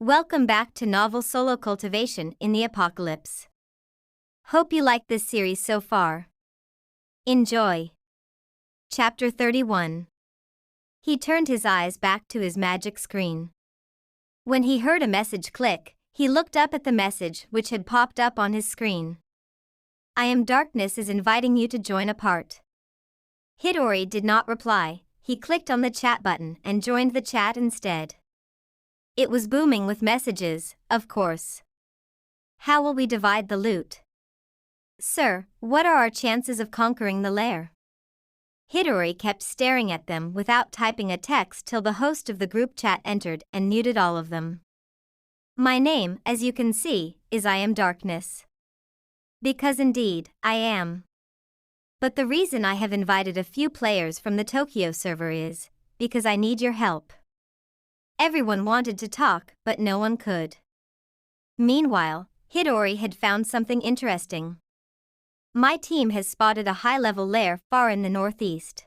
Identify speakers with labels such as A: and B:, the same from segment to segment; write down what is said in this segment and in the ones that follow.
A: Welcome back to novel solo Cultivation in the Apocalypse. Hope you like this series so far. Enjoy. Chapter 31. He turned his eyes back to his magic screen. When he heard a message click, he looked up at the message which had popped up on his screen. I am Darkness is inviting you to join a part. Hidori did not reply. He clicked on the chat button and joined the chat instead. It was booming with messages, of course. How will we divide the loot? Sir, what are our chances of conquering the lair? Hidori kept staring at them without typing a text till the host of the group chat entered and muted all of them. My name, as you can see, is I am Darkness. Because indeed, I am. But the reason I have invited a few players from the Tokyo server is because I need your help. Everyone wanted to talk, but no one could. Meanwhile, Hidori had found something interesting. My team has spotted a high-level lair far in the northeast.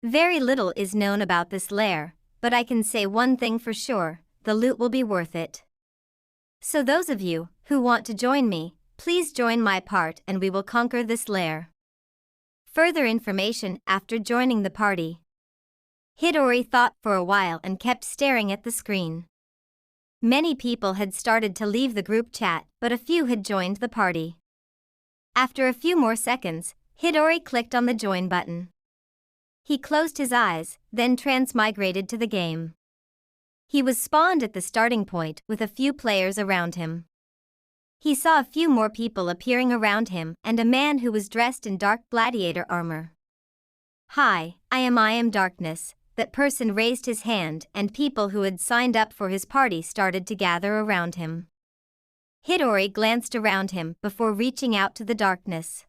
A: Very little is known about this lair, but I can say one thing for sure, the loot will be worth it. So those of you who want to join me, please join my part and we will conquer this lair. Further information after joining the party. Hidori thought for a while and kept staring at the screen. Many people had started to leave the group chat, but a few had joined the party. After a few more seconds, Hidori clicked on the join button. He closed his eyes, then transmigrated to the game. He was spawned at the starting point with a few players around him. He saw a few more people appearing around him and a man who was dressed in dark gladiator armor. Hi, I am Darkness. That person raised his hand and people who had signed up for his party started to gather around him. Hidori glanced around him before reaching out to the darkness.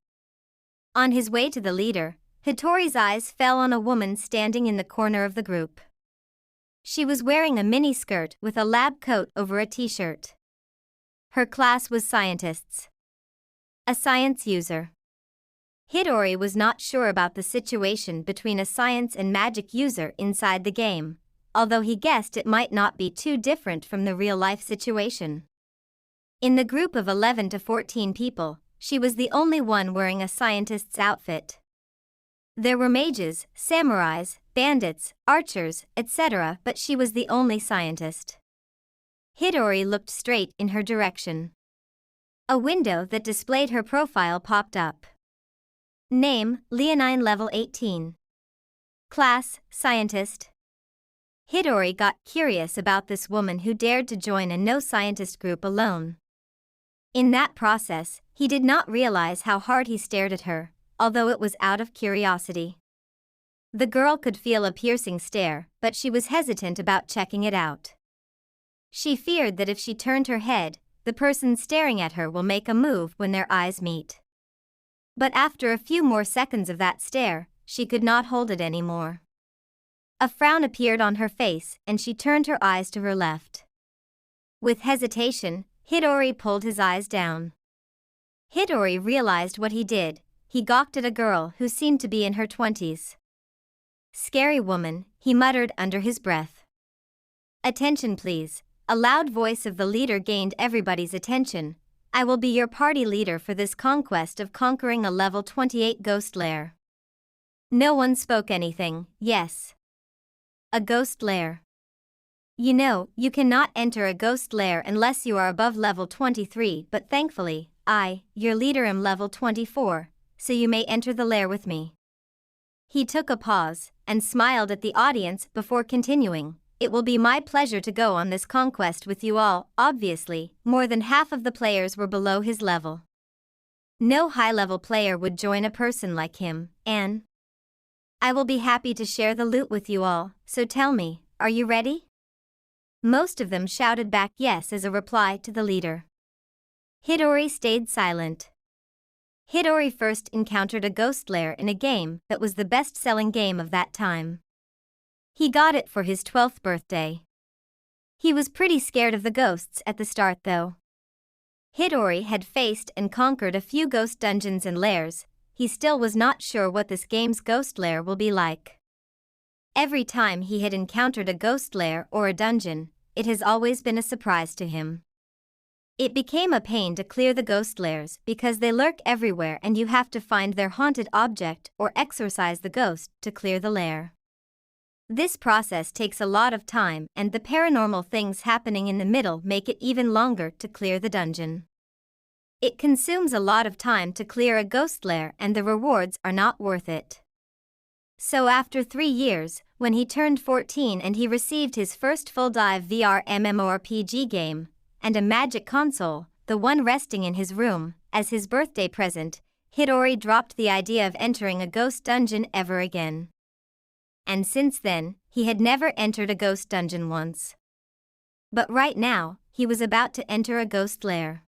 A: On his way to the leader, Hitori's eyes fell on a woman standing in the corner of the group. She was wearing a mini skirt with a lab coat over a t-shirt. Her class was scientists. A science user. Hidori was not sure about the situation between a science and magic user inside the game, although he guessed it might not be too different from the real-life situation. In the group of 11 to 14 people, she was the only one wearing a scientist's outfit. There were mages, samurais, bandits, archers, etc., but she was the only scientist. Hidori looked straight in her direction. A window that displayed her profile popped up. Name, Leonine level 18. Class, Scientist. Hidori got curious about this woman who dared to join a no-scientist group alone. In that process, he did not realize how hard he stared at her, although it was out of curiosity. The girl could feel a piercing stare, but she was hesitant about checking it out. She feared that if she turned her head, the person staring at her will make a move when their eyes meet. But after a few more seconds of that stare, she could not hold it anymore. A frown appeared on her face and she turned her eyes to her left. With hesitation, Hidori pulled his eyes down. Hidori realized what he did. He gawked at a girl who seemed to be in her 20s. Scary woman, he muttered under his breath. Attention please. A loud voice of the leader gained everybody's attention. I will be your party leader for this conquest of conquering a level 28 ghost lair. No one spoke anything. Yes. A ghost lair. You know, you cannot enter a ghost lair unless you are above level 23, but thankfully, I, your leader, am level 24, so you may enter the lair with me. He took a pause and smiled at the audience before continuing. It will be my pleasure to go on this conquest with you all. Obviously, more than half of the players were below his level. No high-level player would join a person like him, and I will be happy to share the loot with you all, so tell me, are you ready? Most of them shouted back yes as a reply to the leader. Hidori stayed silent. Hidori first encountered a ghost lair in a game that was the best-selling game of that time. He got it for his 12th birthday. He was pretty scared of the ghosts at the start though. Hidori had faced and conquered a few ghost dungeons and lairs. He still was not sure what this game's ghost lair will be like. Every time he had encountered a ghost lair or a dungeon, it has always been a surprise to him. It became a pain to clear the ghost lairs because they lurk everywhere and you have to find their haunted object or exorcise the ghost to clear the lair. This process takes a lot of time, and the paranormal things happening in the middle make it even longer to clear the dungeon. It consumes a lot of time to clear a ghost lair, and the rewards are not worth it. So after 3 years, when he turned 14 and he received his first full-dive VR MMORPG game, and a magic console, the one resting in his room, as his birthday present, Hidori dropped the idea of entering a ghost dungeon ever again. And since then, he had never entered a ghost dungeon once. But right now, he was about to enter a ghost lair.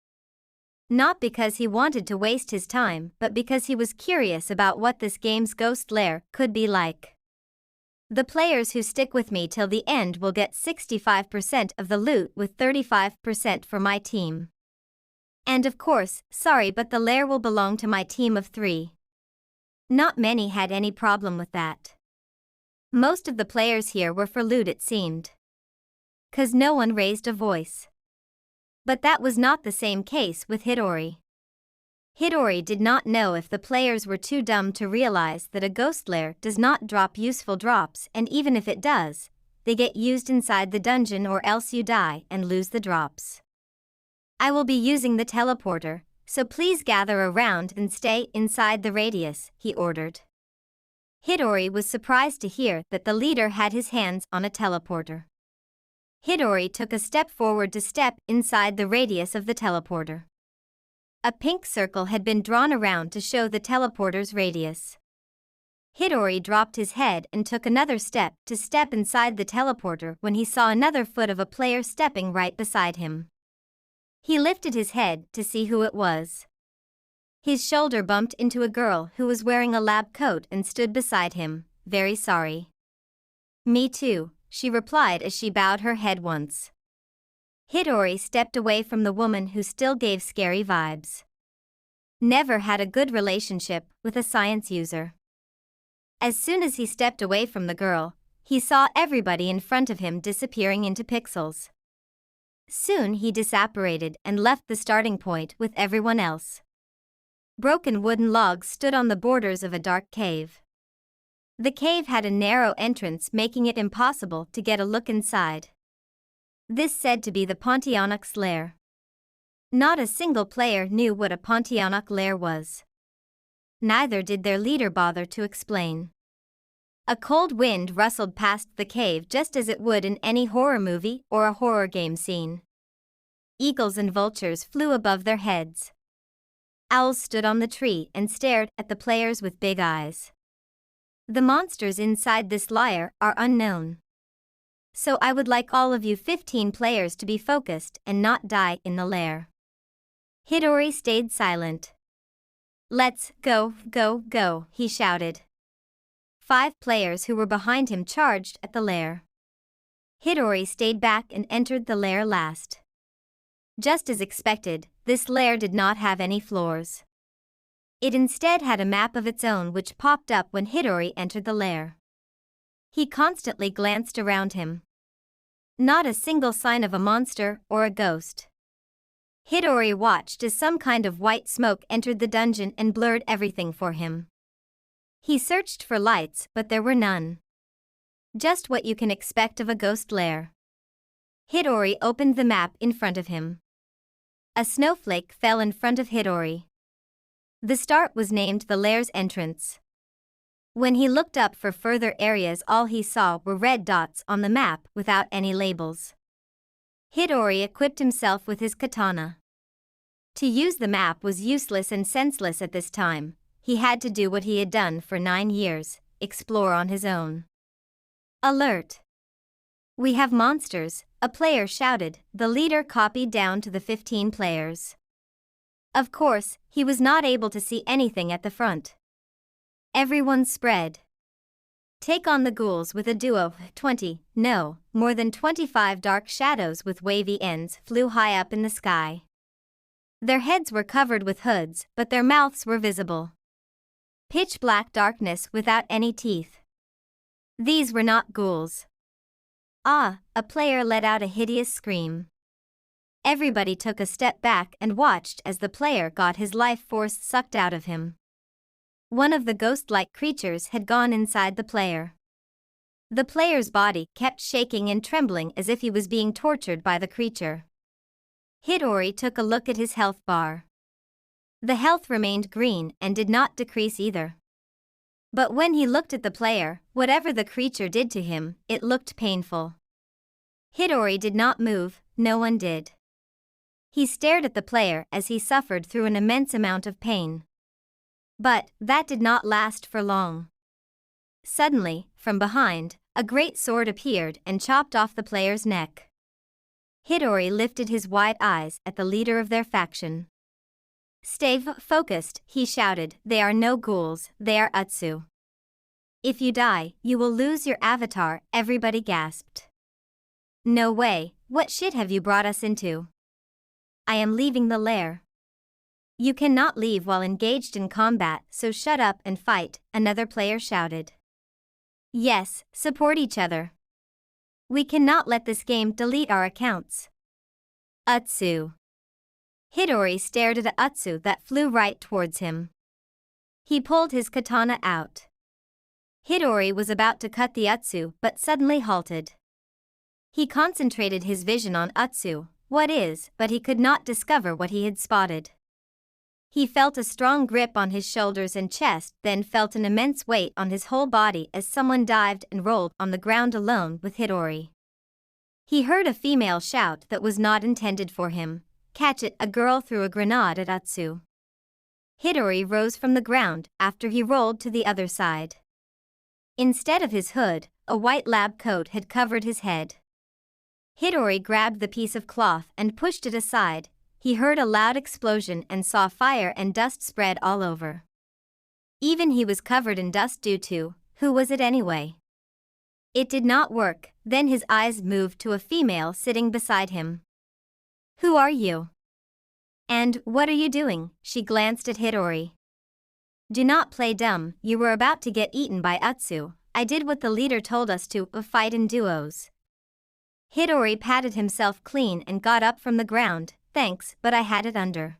A: Not because he wanted to waste his time, but because he was curious about what this game's ghost lair could be like. The players who stick with me till the end will get 65% of the loot with 35% for my team. And of course, sorry, but the lair will belong to my team of 3. Not many had any problem with that. Most of the players here were for loot, it seemed. 'Cause no one raised a voice. But that was not the same case with Hidori. Hidori did not know if the players were too dumb to realize that a ghost lair does not drop useful drops, and even if it does, they get used inside the dungeon or else you die and lose the drops. I will be using the teleporter, so please gather around and stay inside the radius, he ordered. Hidori was surprised to hear that the leader had his hands on a teleporter. Hidori took a step forward to step inside the radius of the teleporter. A pink circle had been drawn around to show the teleporter's radius. Hidori dropped his head and took another step to step inside the teleporter when he saw another foot of a player stepping right beside him. He lifted his head to see who it was. His shoulder bumped into a girl who was wearing a lab coat and stood beside him. Very sorry. Me too, she replied as she bowed her head once. Hidori stepped away from the woman who still gave scary vibes. Never had a good relationship with a science user. As soon as he stepped away from the girl, he saw everybody in front of him disappearing into pixels. Soon he disapparated and left the starting point with everyone else. Broken wooden logs stood on the borders of a dark cave. The cave had a narrow entrance, making it impossible to get a look inside. This said to be the Pontianoc's lair. Not a single player knew what a Pontianoc lair was. Neither did their leader bother to explain. A cold wind rustled past the cave just as it would in any horror movie or a horror game scene. Eagles and vultures flew above their heads. Owls stood on the tree and stared at the players with big eyes. The monsters inside this lair are unknown. So I would like all of you 15 players to be focused and not die in the lair. Hidori stayed silent. Let's go, go, go, he shouted. 5 players who were behind him charged at the lair. Hidori stayed back and entered the lair last. Just as expected, this lair did not have any floors. It instead had a map of its own which popped up when Hidori entered the lair. He constantly glanced around him. Not a single sign of a monster or a ghost. Hidori watched as some kind of white smoke entered the dungeon and blurred everything for him. He searched for lights, but there were none. Just what you can expect of a ghost lair. Hidori opened the map in front of him. A snowflake fell in front of Hidori. The start was named the lair's entrance. When he looked up for further areas, all he saw were red dots on the map without any labels. Hidori equipped himself with his katana. To use the map was useless and senseless at this time. He had to do what he had done for 9 years, explore on his own. Alert! We have monsters, a player shouted. The leader copied down to the 15 players. Of course, he was not able to see anything at the front. Everyone spread. Take on the ghouls with a duo. 20, no, more than 25 dark shadows with wavy ends flew high up in the sky. Their heads were covered with hoods, but their mouths were visible. Pitch black darkness without any teeth. These were not ghouls. Ah! A player let out a hideous scream. Everybody took a step back and watched as the player got his life force sucked out of him. One of the ghost-like creatures had gone inside the player. The player's body kept shaking and trembling as if he was being tortured by the creature. Hidori took a look at his health bar. The health remained green and did not decrease either. But when he looked at the player, whatever the creature did to him, it looked painful. Hidori did not move, no one did. He stared at the player as he suffered through an immense amount of pain. But that did not last for long. Suddenly, from behind, a great sword appeared and chopped off the player's neck. Hidori lifted his wide eyes at the leader of their faction. "Stay focused," he shouted. "They are no ghouls, they are Utsu. If you die, you will lose your avatar," everybody gasped. "No way, what shit have you brought us into?" "I am leaving the lair." "You cannot leave while engaged in combat, so shut up and fight," another player shouted. "Yes, support each other. We cannot let this game delete our accounts." Utsu. Hidori stared at a Utsu that flew right towards him. He pulled his katana out. Hidori was about to cut the Utsu but suddenly halted. He concentrated his vision on Utsu, but he could not discover what he had spotted. He felt a strong grip on his shoulders and chest, then felt an immense weight on his whole body as someone dived and rolled on the ground alone with Hidori. He heard a female shout that was not intended for him. "Catch it!" A girl threw a grenade at Utsu. Hidori rose from the ground after he rolled to the other side. Instead of his hood, a white lab coat had covered his head. Hidori grabbed the piece of cloth and pushed it aside. He heard a loud explosion and saw fire and dust spread all over. Even he was covered in dust due to, who was it anyway? It did not work. Then his eyes moved to a female sitting beside him. "Who are you? And what are you doing?" She glanced at Hidori. "Do not play dumb, you were about to get eaten by Utsu. I did what the leader told us to, fight in duos." Hidori patted himself clean and got up from the ground. "Thanks, but I had it under."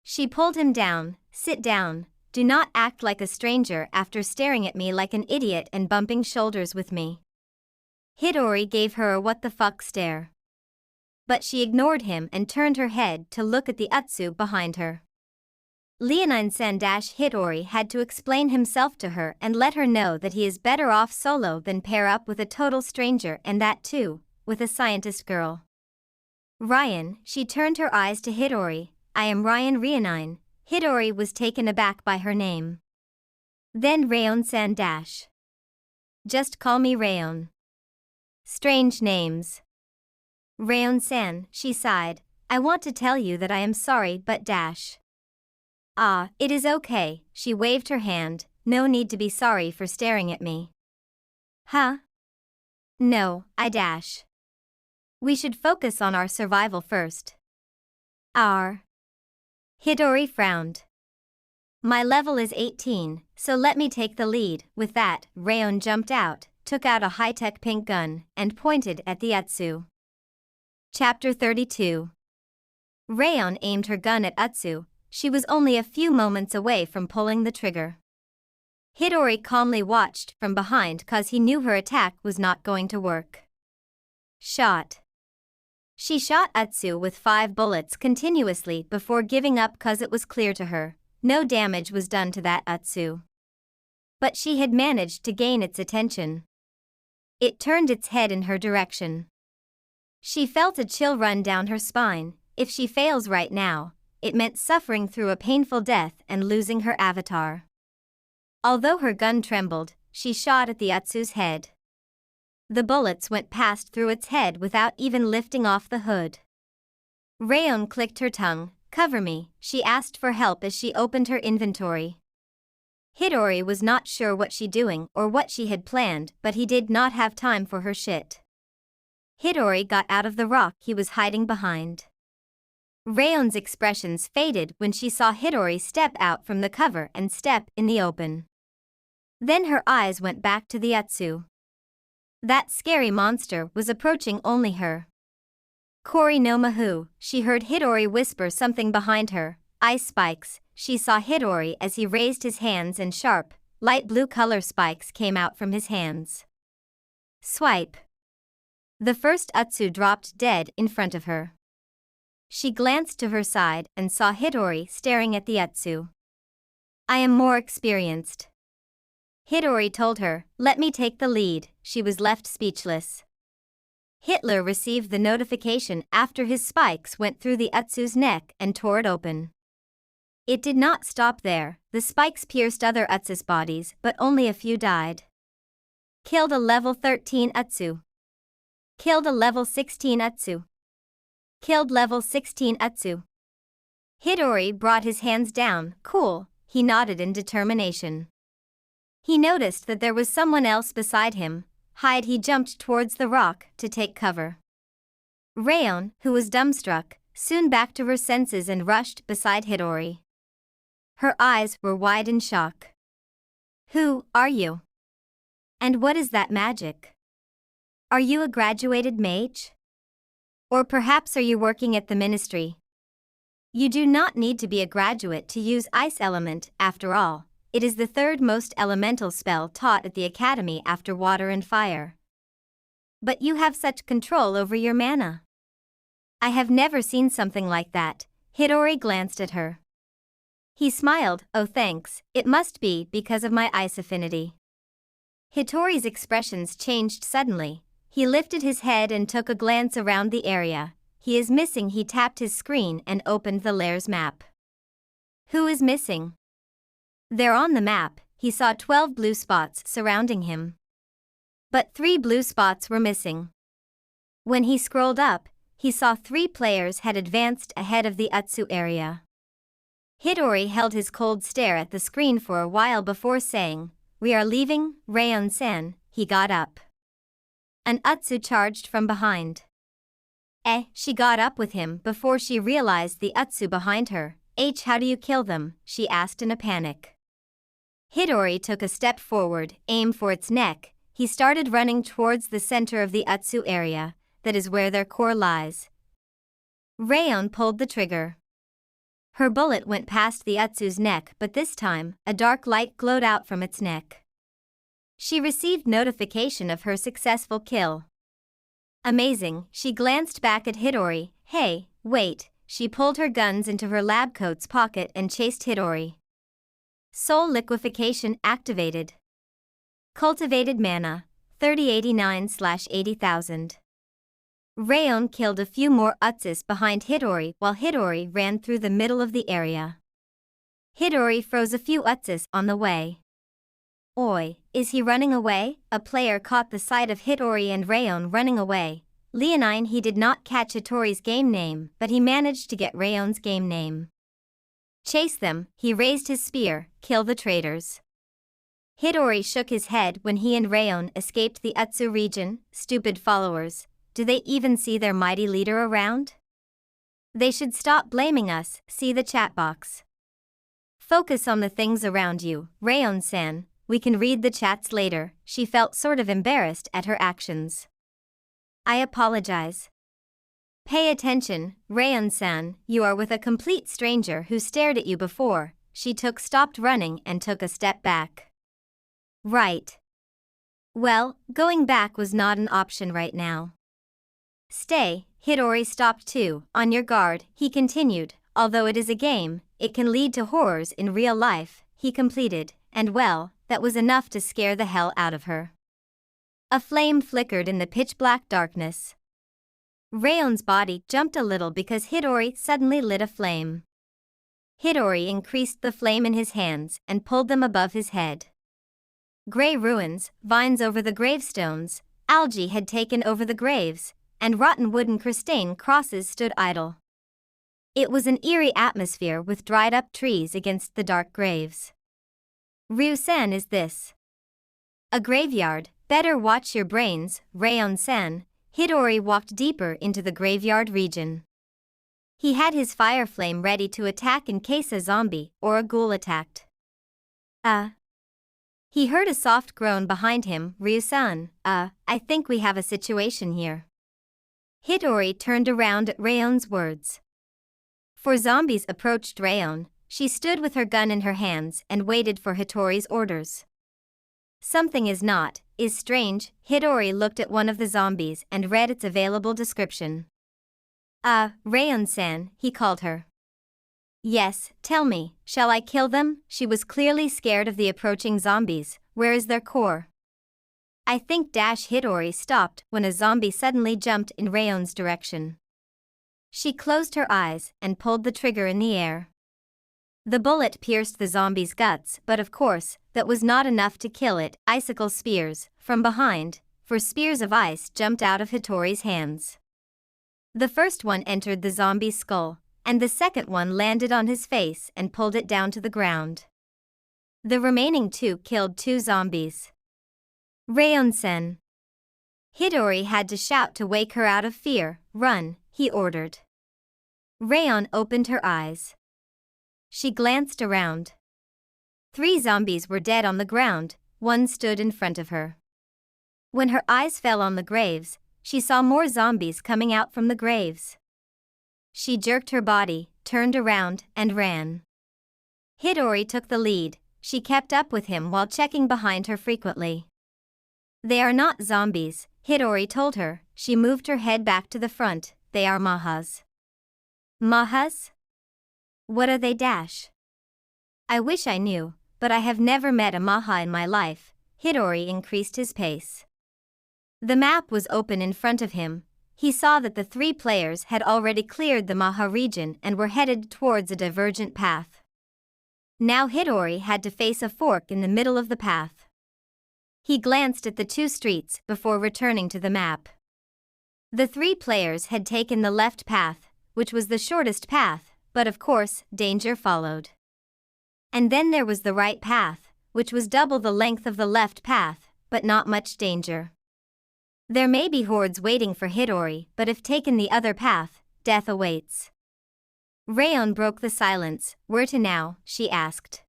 A: She pulled him down. "Sit down. Do not act like a stranger after staring at me like an idiot and bumping shoulders with me." Hidori gave her a what the fuck stare. But she ignored him and turned her head to look at the Utsu behind her. Leonine-san Hidori had to explain himself to her and let her know that he is better off solo than pair up with a total stranger, and that too, with a scientist girl. "Ryan," she turned her eyes to Hidori. "I am Ryan Leonine." Hidori was taken aback by her name. Then Rayon-san "Just call me Rayon." Strange names. "Rayon-san," she sighed, "I want to tell you that I am sorry but Ah, it is okay," she waved her hand, "no need to be sorry for staring at me." "Huh? No, We should focus on our survival first." "Our?" Hidori frowned. "My level is 18, so let me take the lead." With that, Rayon jumped out, took out a high-tech pink gun, and pointed at the Utsu. Chapter 32. Rayon aimed her gun at Utsu. She was only a few moments away from pulling the trigger. Hidori calmly watched from behind cause he knew her attack was not going to work. Shot. She shot Utsu with 5 bullets continuously before giving up cause it was clear to her, no damage was done to that Utsu. But she had managed to gain its attention. It turned its head in her direction. She felt a chill run down her spine. If she fails right now, it meant suffering through a painful death and losing her avatar. Although her gun trembled, she shot at the Utsu's head. The bullets went past through its head without even lifting off the hood. Rayon clicked her tongue. "Cover me," she asked for help as she opened her inventory. Hidori was not sure what she doing or what she had planned, but he did not have time for her shit. Hidori got out of the rock he was hiding behind. Rayon's expressions faded when she saw Hidori step out from the cover and step in the open. Then her eyes went back to the Utsu. That scary monster was approaching only her. Kori no Mahu, she heard Hidori whisper something behind her. Ice spikes, she saw Hidori as he raised his hands and sharp, light blue color spikes came out from his hands. Swipe. The first Utsu dropped dead in front of her. She glanced to her side and saw Hidori staring at the Utsu. I am more experienced. Hidori told her, let me take the lead. She was left speechless. Hitler received the notification after his spikes went through the Utsu's neck and tore it open. It did not stop there, the spikes pierced other Utsu's bodies but only a few died. Killed a level 13 Utsu. Killed a level 16 Utsu. Killed level 16 Utsu. Hidori brought his hands down. Cool, he nodded in determination. He noticed that there was someone else beside him. He jumped towards the rock to take cover. Rayon, who was dumbstruck, soon back to her senses and rushed beside Hidori. Her eyes were wide in shock. Who are you? And what is that magic? Are you a graduated mage? Or perhaps are you working at the ministry? You do not need to be a graduate to use Ice Element, after all. It is the third most elemental spell taught at the academy after water and fire. But you have such control over your mana. I have never seen something like that. Hidori glanced at her. He smiled. Oh thanks, it must be because of my ice affinity. Hitori's expressions changed suddenly. He lifted his head and took a glance around the area. He is missing. He tapped his screen and opened the lair's map. Who is missing? There on the map, he saw 12 blue spots surrounding him. But 3 blue spots were missing. When he scrolled up, he saw 3 players had advanced ahead of the Utsu area. Hidori held his cold stare at the screen for a while before saying, "We are leaving, Rayon-san." He got up. An Utsu charged from behind. She got up with him before she realized the Utsu behind her. How do you kill them? She asked in a panic. Hidori took a step forward, aimed for its neck. He started running towards the center of the Utsu area. That is where their core lies. Rayon pulled the trigger. Her bullet went past the Utsu's neck, but this time, a dark light glowed out from its neck. She received notification of her successful kill. Amazing, she glanced back at Hidori. Hey, wait. She pulled her guns into her lab coat's pocket and chased Hidori. Soul liquefaction activated. Cultivated mana, 3089/80,000. Rayon killed a few more Utsus behind Hidori while Hidori ran through the middle of the area. Hidori froze a few Utsus on the way. Oi, is he running away? A player caught the sight of Hidori and Rayon running away. Leonine, he did not catch Hitori's game name, but he managed to get Rayon's game name. Chase them, he raised his spear, kill the traitors. Hidori shook his head when he and Rayon escaped the Utsu region. Stupid followers, do they even see their mighty leader around? They should stop blaming us. See the chat box. Focus on the things around you, Rayon-san. We can read the chats later. She felt sort of embarrassed at her actions. I apologize. Pay attention, Rayon-san, you are with a complete stranger who stared at you before. She stopped running and took a step back. Right. Well, going back was not an option right now. Stay, Hidori stopped too. On your guard, he continued. Although it is a game, it can lead to horrors in real life, he completed, and well, that was enough to scare the hell out of her. A flame flickered in the pitch-black darkness. Rayon's body jumped a little because Hidori suddenly lit a flame. Hidori increased the flame in his hands and pulled them above his head. Gray ruins, vines over the gravestones, algae had taken over the graves, and rotten wooden crystalline crosses stood idle. It was an eerie atmosphere with dried-up trees against the dark graves. Ryu-san, is this a graveyard? Better watch your brains, Rayon-san. Hidori walked deeper into the graveyard region. He had his fire flame ready to attack in case a zombie or a ghoul attacked. He He heard a soft groan behind him. Ryu-san, I think we have a situation here. Hitori turned around at Rayon's words. Four zombies approached Rayon. She stood with her gun in her hands and waited for Hitori's orders. Something is strange. Hitori looked at one of the zombies and read its available description. Rayon-san, he called her. Yes, tell me, shall I kill them? She was clearly scared of the approaching zombies. Where is their core? I think Hitori stopped when a zombie suddenly jumped in Rayon's direction. She closed her eyes and pulled the trigger in the air. The bullet pierced the zombie's guts, but of course, that was not enough to kill it. Icicle spears, from behind, for spears of ice jumped out of Hitori's hands. The first one entered the zombie's skull, and the second one landed on his face and pulled it down to the ground. The remaining two killed two zombies. Rayon-sen. Hitori had to shout to wake her out of fear. Run, he ordered. Rayon opened her eyes. She glanced around. 3 zombies were dead on the ground, one stood in front of her. When her eyes fell on the graves, she saw more zombies coming out from the graves. She jerked her body, turned around, and ran. Hitori took the lead. She kept up with him while checking behind her frequently. They are not zombies, Hitori told her. She moved her head back to the front. They are Mahas. Mahas? What are they? I wish I knew, but I have never met a Maha in my life. Hitori increased his pace. The map was open in front of him. He saw that the 3 players had already cleared the Maha region and were headed towards a divergent path. Now Hitori had to face a fork in the middle of the path. He glanced at the 2 streets before returning to the map. The 3 players had taken the left path, which was the shortest path, but of course, danger followed. And then there was the right path, which was double the length of the left path, but not much danger. There may be hordes waiting for Hitori, but if taken the other path, death awaits. Rayon broke the silence. Where to now? She asked.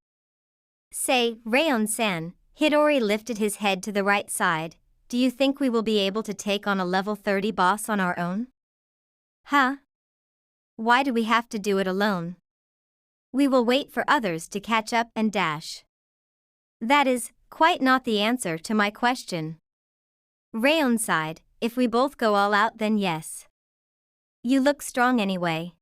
A: Say, Rayon-san. Hitori lifted his head to the right side. Do you think we will be able to take on a level 30 boss on our own? Huh? Why do we have to do it alone? We will wait for others to catch up and dash. That is quite not the answer to my question. Rayon sighed. If we both go all out, then yes. You look strong anyway.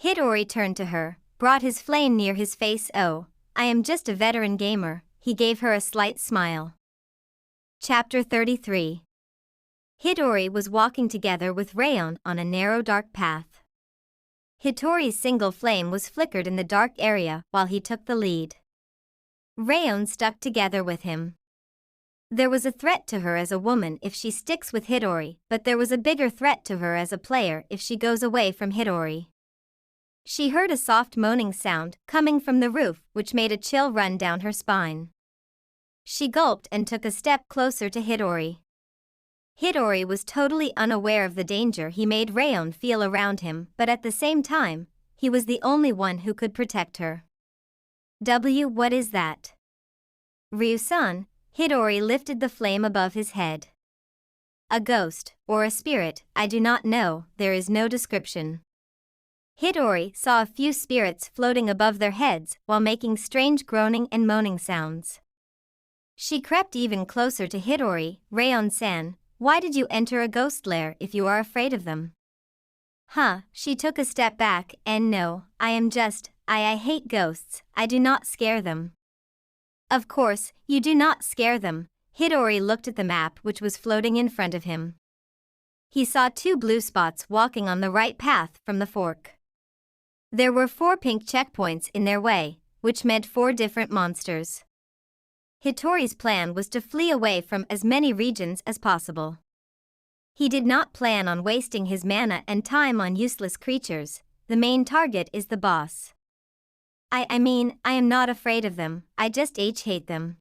A: Hitori turned to her, brought his flame near his face. Oh, I am just a veteran gamer. He gave her a slight smile. Chapter 33. Hitori was walking together with Rayon on a narrow dark path. Hitori's single flame was flickered in the dark area while he took the lead. Rayon stuck together with him. There was a threat to her as a woman if she sticks with Hitori, but there was a bigger threat to her as a player if she goes away from Hitori. She heard a soft moaning sound coming from the roof, which made a chill run down her spine. She gulped and took a step closer to Hitori. Hitori was totally unaware of the danger he made Rayon feel around him, but at the same time, he was the only one who could protect her. What is that? Ryu-san. Hitori lifted the flame above his head. A ghost, or a spirit, I do not know, there is no description. Hitori saw a few spirits floating above their heads while making strange groaning and moaning sounds. She crept even closer to Hitori. Rayon-san, why did you enter a ghost lair if you are afraid of them? She took a step back. And no, I am just, I hate ghosts, I do not scare them. Of course, you do not scare them. Hitori looked at the map which was floating in front of him. He saw 2 blue spots walking on the right path from the fork. There were 4 pink checkpoints in their way, which meant 4 different monsters. Hitori's plan was to flee away from as many regions as possible. He did not plan on wasting his mana and time on useless creatures. The main target is the boss. I mean, I am not afraid of them, I just hate them.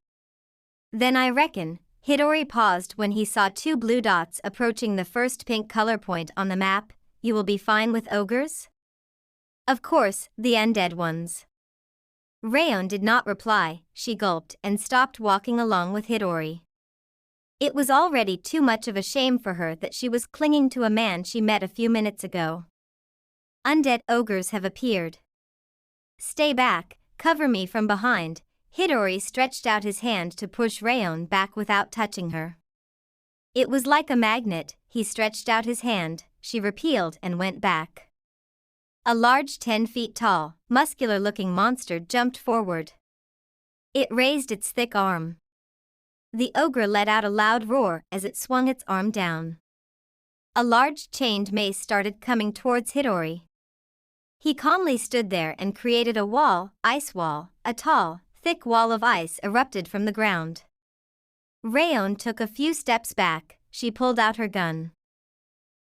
A: Then I reckon. Hitori paused when he saw 2 blue dots approaching the first pink color point on the map. You will be fine with ogres? Of course, the undead ones. Rayon did not reply. She gulped and stopped walking along with Hidori. It was already too much of a shame for her that she was clinging to a man she met a few minutes ago. Undead ogres have appeared. Stay back, cover me from behind. Hidori stretched out his hand to push Rayon back without touching her. It was like a magnet. He stretched out his hand, she repelled and went back. A large 10 feet tall, muscular-looking monster jumped forward. It raised its thick arm. The ogre let out a loud roar as it swung its arm down. A large chained mace started coming towards Hidori. He calmly stood there and created a wall, ice wall. A tall, thick wall of ice erupted from the ground. Rayon took a few steps back. She pulled out her gun.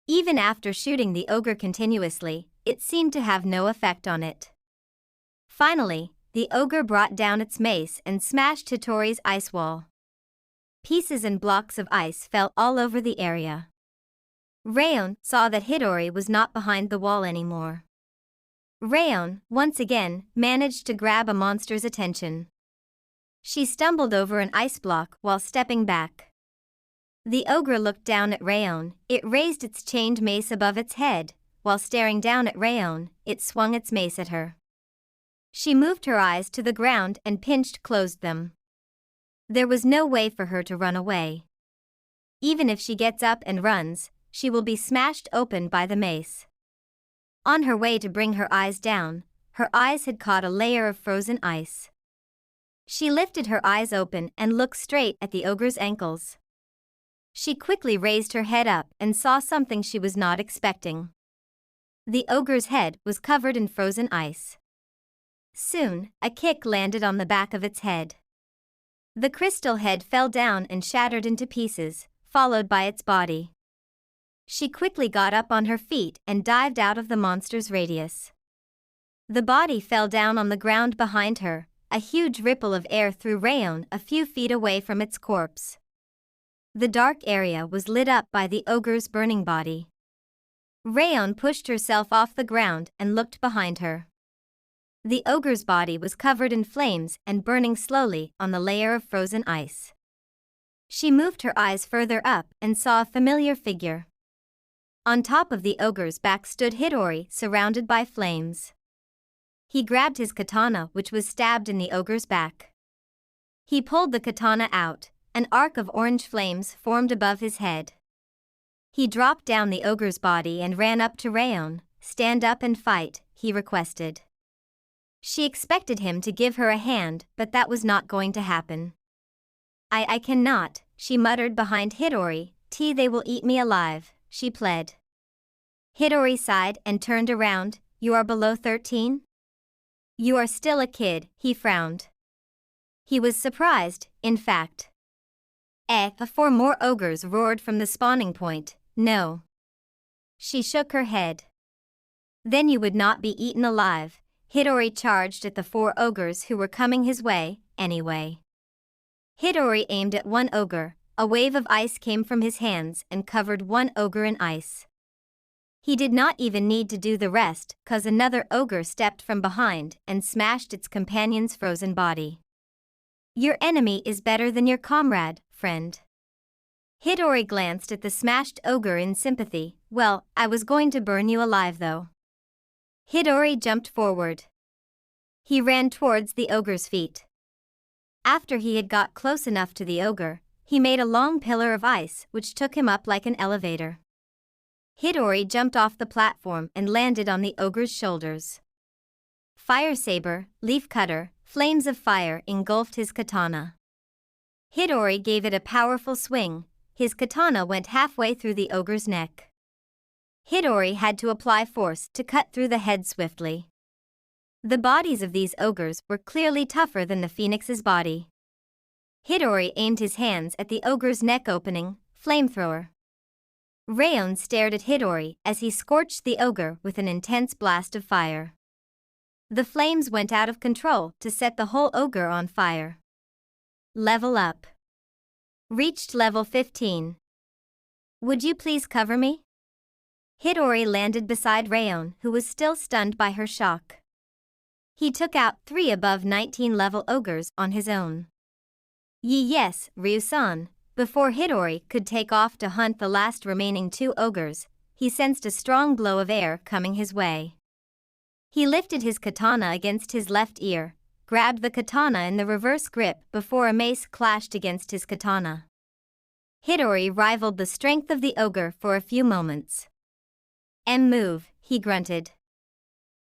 A: Even after shooting the ogre continuously, it seemed to have no effect on it. Finally, the ogre brought down its mace and smashed Hidori's ice wall. Pieces and blocks of ice fell all over the area. Rayon saw that Hidori was not behind the wall anymore. Rayon, once again, managed to grab a monster's attention. She stumbled over an ice block while stepping back. The ogre looked down at Rayon. It raised its chained mace above its head. While staring down at Rayon, it swung its mace at her. She moved her eyes to the ground and closed them. There was no way for her to run away. Even if she gets up and runs, she will be smashed open by the mace. On her way to bring her eyes down, her eyes had caught a layer of frozen ice. She lifted her eyes open and looked straight at the ogre's ankles. She quickly raised her head up and saw something she was not expecting. The ogre's head was covered in frozen ice. Soon, a kick landed on the back of its head. The crystal head fell down and shattered into pieces, followed by its body. She quickly got up on her feet and dived out of the monster's radius. The body fell down on the ground behind her. A huge ripple of air threw Rayon a few feet away from its corpse. The dark area was lit up by the ogre's burning body. Rayon pushed herself off the ground and looked behind her. The ogre's body was covered in flames and burning slowly on the layer of frozen ice. She moved her eyes further up and saw a familiar figure. On top of the ogre's back stood Hidori, surrounded by flames. He grabbed his katana, which was stabbed in the ogre's back. He pulled the katana out. An arc of orange flames formed above his head. He dropped down the ogre's body and ran up to Rayon. "Stand up and fight," he requested. She expected him to give her a hand, but that was not going to happen. I cannot," she muttered behind Hidori. "They will eat me alive," she pled. Hidori sighed and turned around. "You are below 13? You are still a kid," he frowned. He was surprised, in fact. 4 more ogres roared from the spawning point. "No." She shook her head. "Then you would not be eaten alive." Hidori charged at the 4 ogres who were coming his way, anyway. Hidori aimed at one ogre. A wave of ice came from his hands and covered one ogre in ice. He did not even need to do the rest, 'cause another ogre stepped from behind and smashed its companion's frozen body. "Your enemy is better than your comrade, friend." Hidori glanced at the smashed ogre in sympathy. "Well, I was going to burn you alive though." Hidori jumped forward. He ran towards the ogre's feet. After he had got close enough to the ogre, he made a long pillar of ice which took him up like an elevator. Hidori jumped off the platform and landed on the ogre's shoulders. Fire saber, leaf cutter, flames of fire engulfed his katana. Hidori gave it a powerful swing. His katana went halfway through the ogre's neck. Hidori had to apply force to cut through the head swiftly. The bodies of these ogres were clearly tougher than the phoenix's body. Hidori aimed his hands at the ogre's neck opening, flamethrower. Rayon stared at Hidori as he scorched the ogre with an intense blast of fire. The flames went out of control to set the whole ogre on fire. Level up. Reached level 15. Would you please cover me? Hidori landed beside Rayon, who was still stunned by her shock. He took out 3 above 19 level ogres on his own. Yes, Ryu-san. Before Hidori could take off to hunt the last remaining 2 ogres, he sensed a strong blow of air coming his way. He lifted his katana against his left ear, grabbed the katana in the reverse grip before a mace clashed against his katana. Hidori rivaled the strength of the ogre for a few moments. Move, he grunted.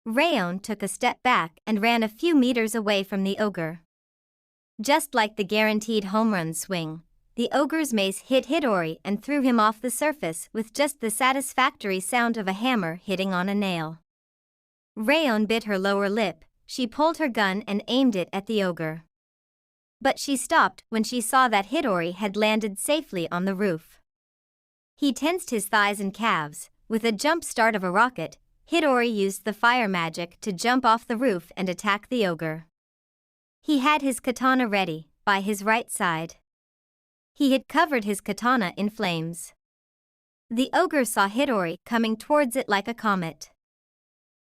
A: Rayon took a step back and ran a few meters away from the ogre. Just like the guaranteed home run swing, the ogre's mace hit Hidori and threw him off the surface with just the satisfactory sound of a hammer hitting on a nail. Rayon bit her lower lip. She pulled her gun and aimed it at the ogre. But she stopped when she saw that Hidori had landed safely on the roof. He tensed his thighs and calves. With a jump start of a rocket, Hidori used the fire magic to jump off the roof and attack the ogre. He had his katana ready, by his right side. He had covered his katana in flames. The ogre saw Hidori coming towards it like a comet.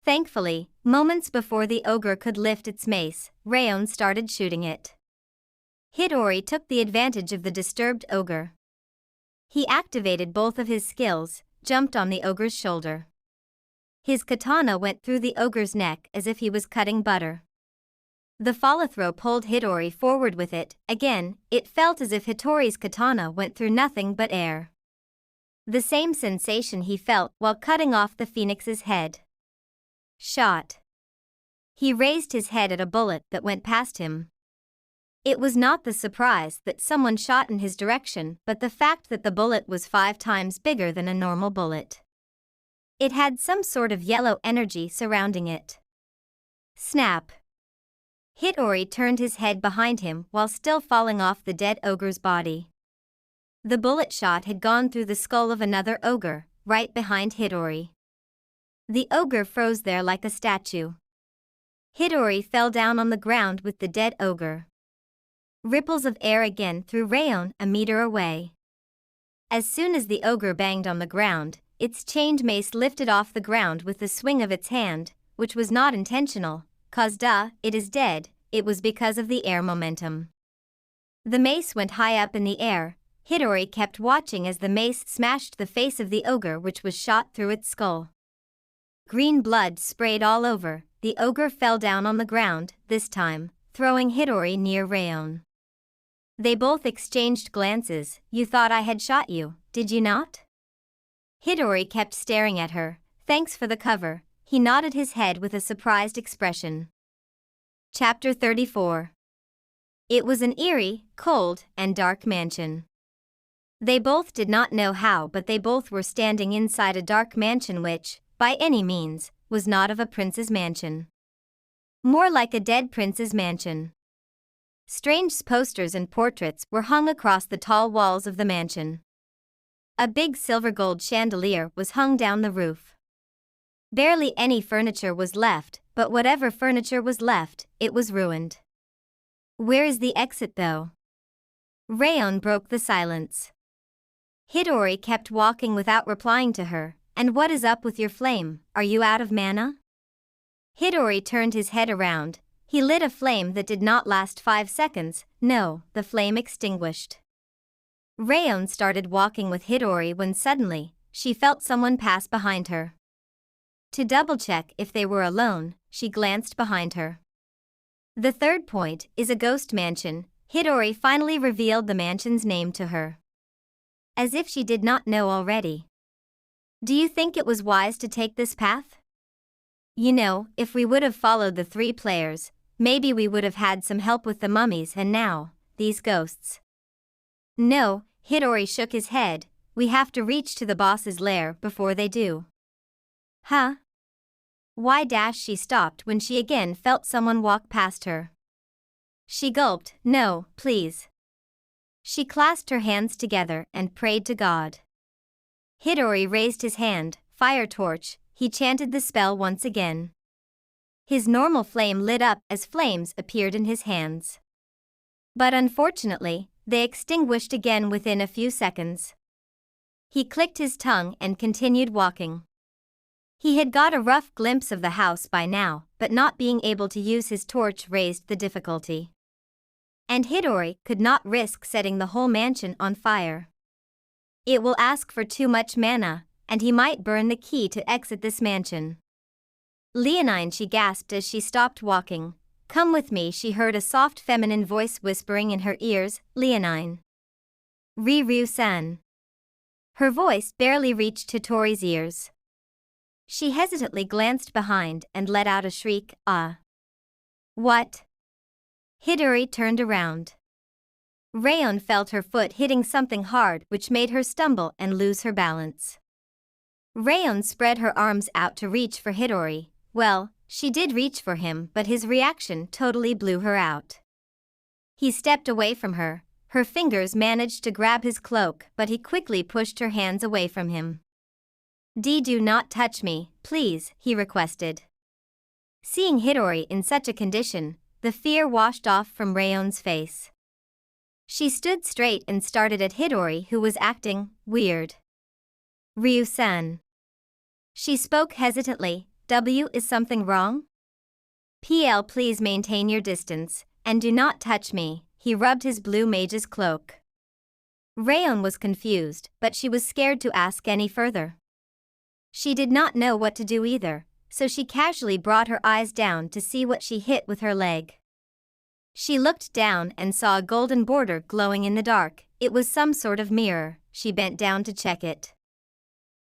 A: Thankfully, moments before the ogre could lift its mace, Rayon started shooting it. Hidori took the advantage of the disturbed ogre. He activated both of his skills, jumped on the ogre's shoulder. His katana went through the ogre's neck as if he was cutting butter. The follow-throw pulled Hidori forward with it. Again, it felt as if Hitori's katana went through nothing but air. The same sensation he felt while cutting off the phoenix's head. Shot. He raised his head at a bullet that went past him. It was not the surprise that someone shot in his direction, but the fact that the bullet was 5 times bigger than a normal bullet. It had some sort of yellow energy surrounding it. Snap. Hidori turned his head behind him while still falling off the dead ogre's body. The bullet shot had gone through the skull of another ogre, right behind Hidori. The ogre froze there like a statue. Hidori fell down on the ground with the dead ogre. Ripples of air again threw Rayon a meter away. As soon as the ogre banged on the ground, its chained mace lifted off the ground with the swing of its hand, which was not intentional, cause it is dead, it was because of the air momentum. The mace went high up in the air. Hidori kept watching as the mace smashed the face of the ogre, which was shot through its skull. Green blood sprayed all over. The ogre fell down on the ground, this time, throwing Hidori near Rayon. They both exchanged glances. You thought I had shot you, did you not? Hidori kept staring at her. Thanks for the cover. He nodded his head with a surprised expression. Chapter 34. It was an eerie, cold, and dark mansion. They both did not know how, but they both were standing inside a dark mansion which, by any means, was not of a prince's mansion. More like a dead prince's mansion. Strange posters and portraits were hung across the tall walls of the mansion. A big silver-gold chandelier was hung down the roof. Barely any furniture was left, but whatever furniture was left, it was ruined. Where is the exit though? Rayon broke the silence. Hidori kept walking without replying to her. And what is up with your flame? Are you out of mana? Hidori turned his head around. He lit a flame that did not last 5 seconds. No, the flame extinguished. Rayon started walking with Hidori when suddenly, she felt someone pass behind her. To double-check if they were alone, she glanced behind her. The third point is a ghost mansion. Hidori finally revealed the mansion's name to her. As if she did not know already. Do you think it was wise to take this path? You know, if we would have followed the 3 players, maybe we would have had some help with the mummies and now, these ghosts. No, Hidori shook his head, we have to reach to the boss's lair before they do. Huh? Why? She stopped when she again felt someone walk past her. She gulped, no, please. She clasped her hands together and prayed to God. Hidori raised his hand, fire torch, he chanted the spell once again. His normal flame lit up as flames appeared in his hands. But unfortunately, they extinguished again within a few seconds. He clicked his tongue and continued walking. He had got a rough glimpse of the house by now, but not being able to use his torch raised the difficulty. And Hidori could not risk setting the whole mansion on fire. It will ask for too much mana, and he might burn the key to exit this mansion. Leonine, she gasped as she stopped walking. Come with me, she heard a soft feminine voice whispering in her ears, Leonine. Ryu-san. Her voice barely reached Hitori's ears. She hesitantly glanced behind and let out a shriek, ah. What? Hidori turned around. Rayon felt her foot hitting something hard, which made her stumble and lose her balance. Rayon spread her arms out to reach for Hidori. Well, she did reach for him, but his reaction totally blew her out. He stepped away from her. Her fingers managed to grab his cloak, but he quickly pushed her hands away from him. Do not touch me, please, he requested. Seeing Hidori in such a condition, the fear washed off from Rayon's face. She stood straight and started at Hidori, who was acting weird. Ryu-san. She spoke hesitantly. Is something wrong? Please maintain your distance, and do not touch me, he rubbed his blue mage's cloak. Rayon was confused, but she was scared to ask any further. She did not know what to do either, so she casually brought her eyes down to see what she hit with her leg. She looked down and saw a golden border glowing in the dark. It was some sort of mirror. She bent down to check it.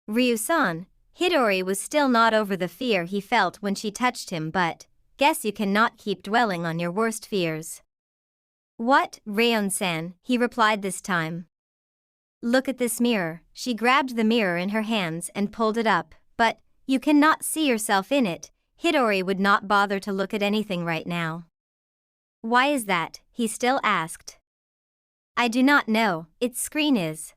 A: Ryu-san. Hidori was still not over the fear he felt when she touched him, but guess you cannot keep dwelling on your worst fears. What, Rayon-san, he replied this time. Look at this mirror. She grabbed the mirror in her hands and pulled it up, but you cannot see yourself in it. Hidori would not bother to look at anything right now. Why is that? He still asked. I do not know, its screen is.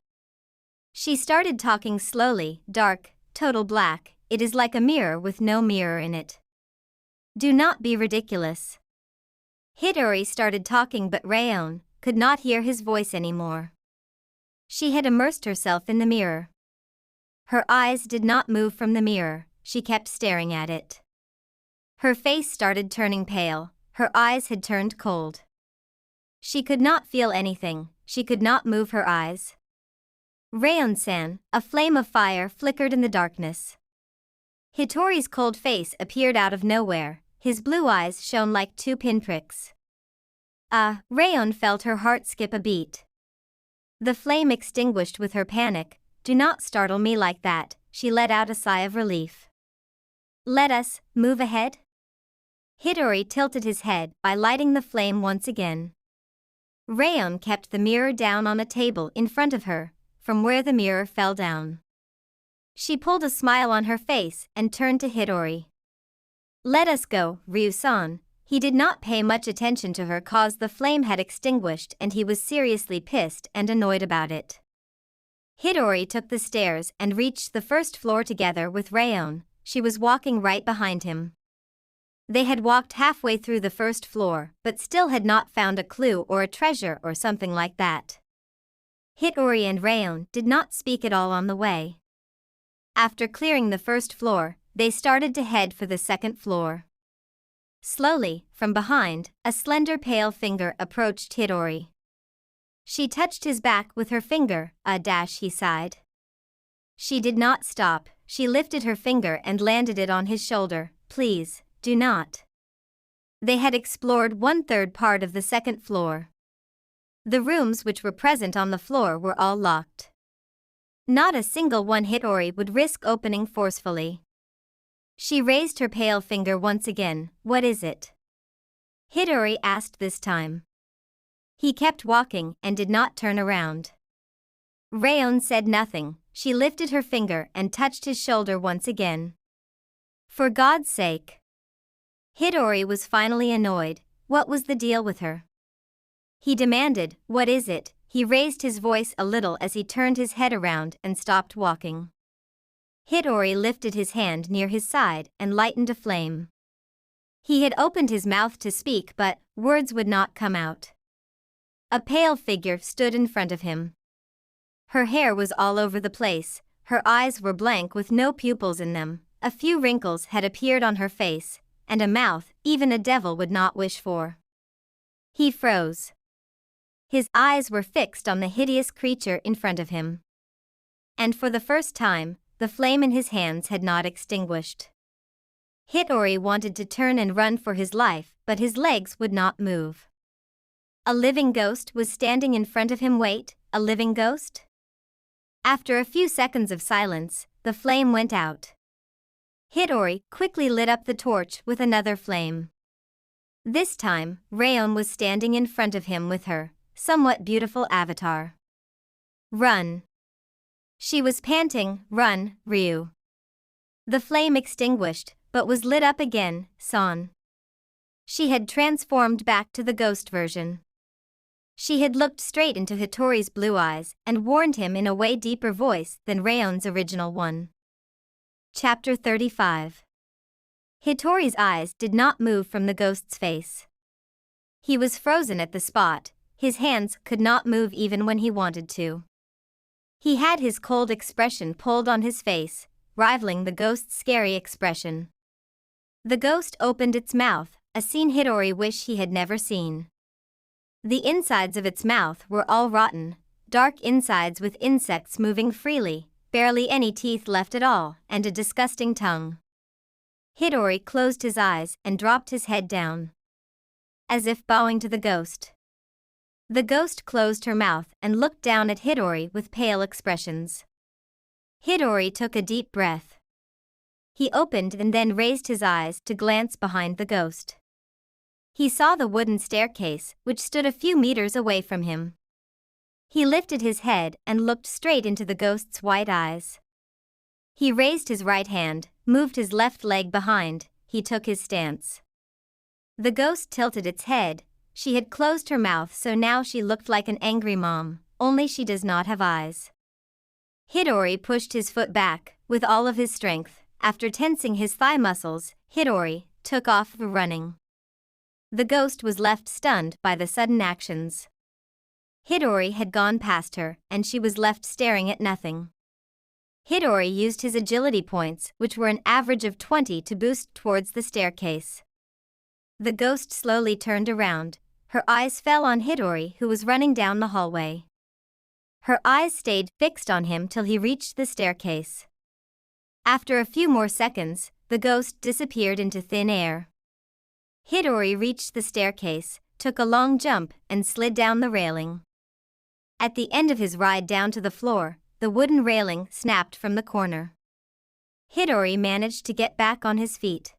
A: She started talking slowly, dark, total black, it is like a mirror with no mirror in it. Do not be ridiculous. Hidori started talking, but Rayon could not hear his voice anymore. She had immersed herself in the mirror. Her eyes did not move from the mirror, she kept staring at it. Her face started turning pale, her eyes had turned cold. She could not feel anything, she could not move her eyes. Rayon-san, a flame of fire flickered in the darkness. Hitori's cold face appeared out of nowhere, his blue eyes shone like two pinpricks. Rayon felt her heart skip a beat. The flame extinguished with her panic. Do not startle me like that, she let out a sigh of relief. Let us move ahead? Hidori tilted his head by lighting the flame once again. Rayon kept the mirror down on a table in front of her, from where the mirror fell down. She pulled a smile on her face and turned to Hidori. Let us go, Ryu-san. He did not pay much attention to her cause the flame had extinguished and he was seriously pissed and annoyed about it. Hidori took the stairs and reached the first floor together with Rayon. She was walking right behind him. They had walked halfway through the first floor, but still had not found a clue or a treasure or something like that. Hidori and Rayon did not speak at all on the way. After clearing the first floor, they started to head for the second floor. Slowly, from behind, a slender pale finger approached Hidori. She touched his back with her finger, he sighed. She did not stop, she lifted her finger and landed it on his shoulder. Please, do not. They had explored 1/3 part of the second floor. The rooms which were present on the floor were all locked. Not a single one Hidori would risk opening forcefully. She raised her pale finger once again. What is it? Hidori asked this time. He kept walking and did not turn around. Rayon said nothing. She lifted her finger and touched his shoulder once again. For God's sake. Hidori was finally annoyed. What was the deal with her? He demanded, what is it? He raised his voice a little as he turned his head around and stopped walking. Hidori lifted his hand near his side and lightened a flame. He had opened his mouth to speak, but words would not come out. A pale figure stood in front of him. Her hair was all over the place, her eyes were blank with no pupils in them. a few wrinkles had appeared on her face, and a mouth even a devil would not wish for. He froze. His eyes were fixed on the hideous creature in front of him. And for the first time, the flame in his hands had not extinguished. Hitori wanted to turn and run for his life, but his legs would not move. A living ghost was standing in front of him. Wait, a living ghost? After a few seconds of silence, the flame went out. Hitori quickly lit up the torch with another flame. This time, Rayon was standing in front of him with her somewhat beautiful avatar. Run! She was panting, run, Ryu. The flame extinguished, but was lit up again, Son. She had transformed back to the ghost version. She had looked straight into Hitori's blue eyes and warned him in a way deeper voice than Rayon's original one. Chapter 35. Hitori's eyes did not move from the ghost's face. He was frozen at the spot, his hands could not move even when he wanted to. He had his cold expression pulled on his face, rivaling the ghost's scary expression. The ghost opened its mouth, a scene Hitori wished he had never seen. The insides of its mouth were all rotten, dark insides with insects moving freely, barely any teeth left at all, and a disgusting tongue. Hitori closed his eyes and dropped his head down, as if bowing to the ghost. The ghost closed her mouth and looked down at Hitori with pale expressions. Hitori took a deep breath. He opened and then raised his eyes to glance behind the ghost. He saw the wooden staircase, which stood a few meters away from him. He lifted his head and looked straight into the ghost's white eyes. He raised his right hand, moved his left leg behind, he took his stance. The ghost tilted its head. She had closed her mouth, so now she looked like an angry mom, only she does not have eyes. Hitori pushed his foot back, with all of his strength. After tensing his thigh muscles, Hitori took off running. The ghost was left stunned by the sudden actions. Hitori had gone past her, and she was left staring at nothing. Hitori used his agility points, which were an average of 20, to boost towards the staircase. The ghost slowly turned around. Her eyes fell on Hitori, who was running down the hallway. Her eyes stayed fixed on him till he reached the staircase. After a few more seconds, the ghost disappeared into thin air. Hitori reached the staircase, took a long jump, and slid down the railing. At the end of his ride down to the floor, the wooden railing snapped from the corner. Hitori managed to get back on his feet.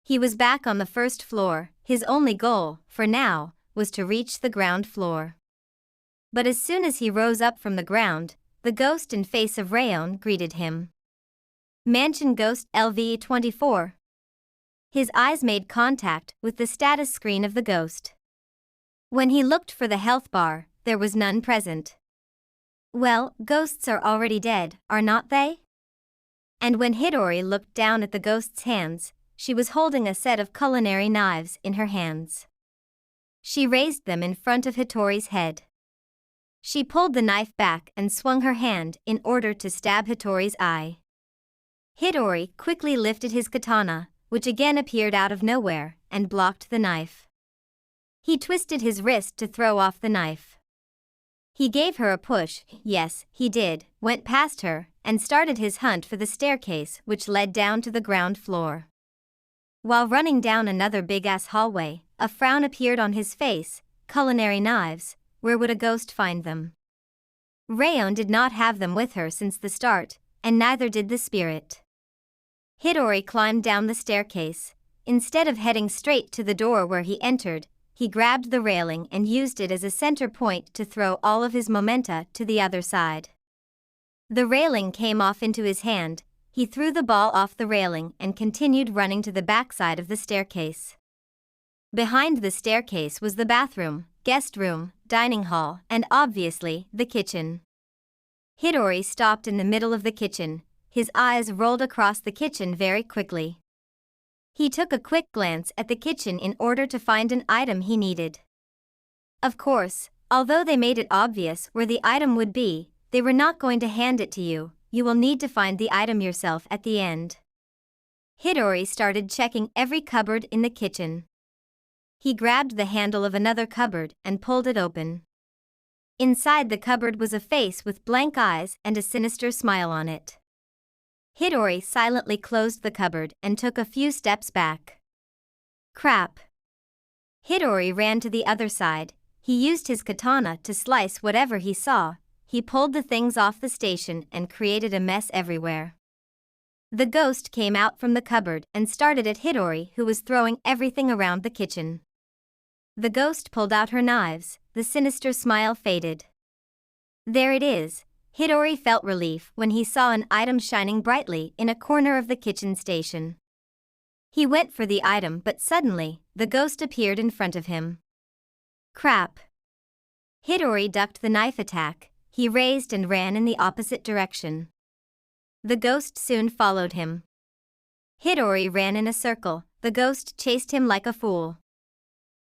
A: He was back on the first floor. His only goal, for now, was to reach the ground floor. But as soon as he rose up from the ground, the ghost and face of Rayon greeted him. Mansion Ghost LV-24. His eyes made contact with the status screen of the ghost. When he looked for the health bar, there was none present. Well, ghosts are already dead, are not they? And when Hitori looked down at the ghost's hands, she was holding a set of culinary knives in her hands. She raised them in front of Hitori's head. She pulled the knife back and swung her hand in order to stab Hitori's eye. Hitori quickly lifted his katana, which again appeared out of nowhere, and blocked the knife. He twisted his wrist to throw off the knife. He gave her a push, yes, he did, went past her, and started his hunt for the staircase which led down to the ground floor. While running down another big-ass hallway, a frown appeared on his face. Culinary knives, where would a ghost find them? Rayon did not have them with her since the start, and neither did the spirit. Hitori climbed down the staircase. Instead of heading straight to the door where he entered, he grabbed the railing and used it as a center point to throw all of his momenta to the other side. The railing came off into his hand. He threw the ball off the railing and continued running to the backside of the staircase. Behind the staircase was the bathroom, guest room, dining hall, and obviously, the kitchen. Hitori stopped in the middle of the kitchen. His eyes rolled across the kitchen very quickly. He took a quick glance at the kitchen in order to find an item he needed. Of course, although they made it obvious where the item would be, they were not going to hand it to you. You will need to find the item yourself at the end. Hidori started checking every cupboard in the kitchen. He grabbed the handle of another cupboard and pulled it open. Inside the cupboard was a face with blank eyes and a sinister smile on it. Hidori silently closed the cupboard and took a few steps back. Crap! Hidori ran to the other side. He used his katana to slice whatever he saw. He pulled the things off the station and created a mess everywhere. The ghost came out from the cupboard and started at Hidori, who was throwing everything around the kitchen. The ghost pulled out her knives. The sinister smile faded. There it is. Hidori felt relief when he saw an item shining brightly in a corner of the kitchen station. He went for the item, but suddenly, the ghost appeared in front of him. Crap! Hidori ducked the knife attack. He raised and ran in the opposite direction. The ghost soon followed him. Hidori ran in a circle. The ghost chased him like a fool.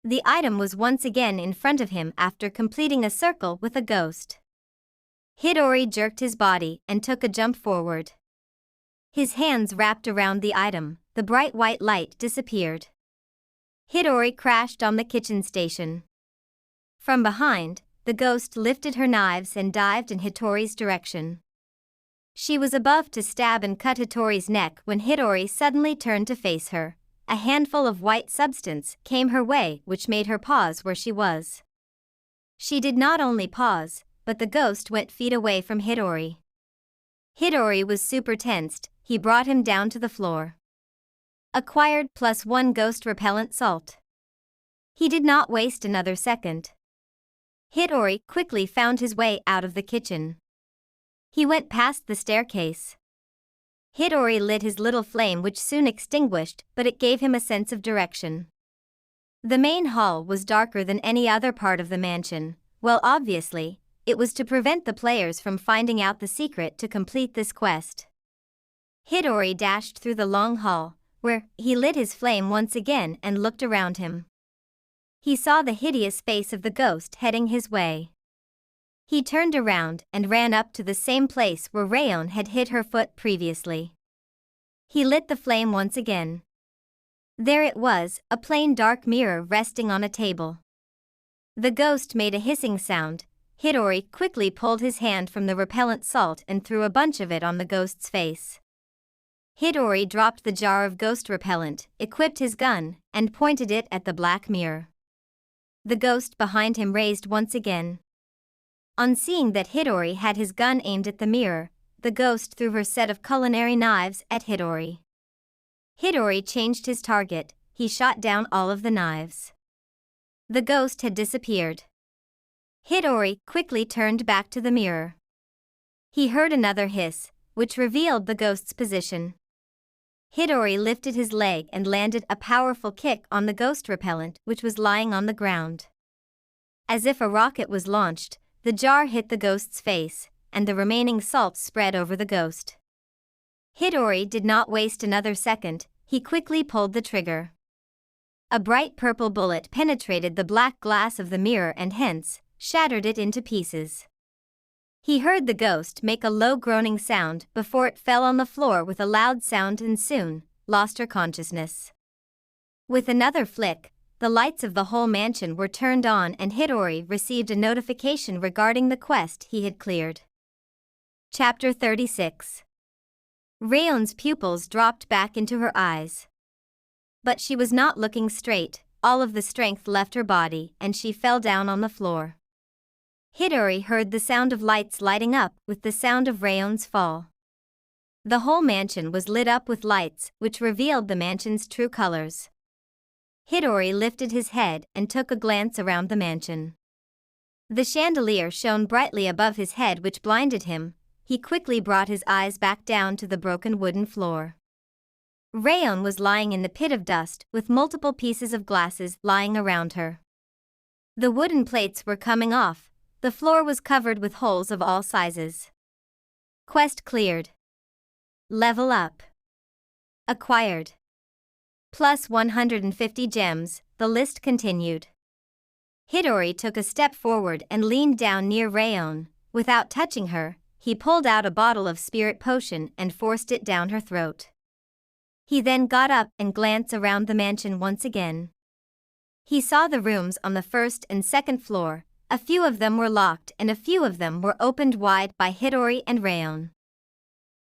A: The item was once again in front of him after completing a circle with a ghost. Hidori jerked his body and took a jump forward. His hands wrapped around the item. The bright white light disappeared. Hidori crashed on the kitchen station. From behind, the ghost lifted her knives and dived in Hitori's direction. She was about to stab and cut Hitori's neck when Hidori suddenly turned to face her. A handful of white substance came her way, which made her pause where she was. She did not only pause, but the ghost went feet away from Hidori. Hidori was super tensed. He brought him down to the floor. Acquired +1 ghost repellent salt. He did not waste another second. Hidori quickly found his way out of the kitchen. He went past the staircase. Hidori lit his little flame, which soon extinguished, but it gave him a sense of direction. The main hall was darker than any other part of the mansion. Well, obviously, it was to prevent the players from finding out the secret to complete this quest. Hidori dashed through the long hall, where he lit his flame once again and looked around him. He saw the hideous face of the ghost heading his way. He turned around and ran up to the same place where Rayon had hit her foot previously. He lit the flame once again. There it was, a plain dark mirror resting on a table. The ghost made a hissing sound. Hidori quickly pulled his hand from the repellent salt and threw a bunch of it on the ghost's face. Hidori dropped the jar of ghost repellent, equipped his gun, and pointed it at the black mirror. The ghost behind him raised once again. On seeing that Hidori had his gun aimed at the mirror, the ghost threw her set of culinary knives at Hidori. Hidori changed his target. He shot down all of the knives. The ghost had disappeared. Hidori quickly turned back to the mirror. He heard another hiss, which revealed the ghost's position. Hidori lifted his leg and landed a powerful kick on the ghost repellent, which was lying on the ground. As if a rocket was launched, the jar hit the ghost's face, and the remaining salt spread over the ghost. Hidori did not waste another second. He quickly pulled the trigger. A bright purple bullet penetrated the black glass of the mirror and hence shattered it into pieces. He heard the ghost make a low groaning sound before it fell on the floor with a loud sound and soon lost her consciousness. With another flick, the lights of the whole mansion were turned on and Hidori received a notification regarding the quest he had cleared. Chapter 36. Rayon's pupils dropped back into her eyes. But she was not looking straight. All of the strength left her body and she fell down on the floor. Hidori heard the sound of lights lighting up with the sound of Rayon's fall. The whole mansion was lit up with lights, which revealed the mansion's true colors. Hidori lifted his head and took a glance around the mansion. The chandelier shone brightly above his head, which blinded him. He quickly brought his eyes back down to the broken wooden floor. Rayon was lying in the pit of dust with multiple pieces of glasses lying around her. The wooden plates were coming off. The floor was covered with holes of all sizes. Quest cleared. Level up. Acquired. Plus 150 gems, the list continued. Hidori took a step forward and leaned down near Rayon. Without touching her, he pulled out a bottle of spirit potion and forced it down her throat. He then got up and glanced around the mansion once again. He saw the rooms on the first and second floor. A few of them were locked and a few of them were opened wide by Hidori and Rayon.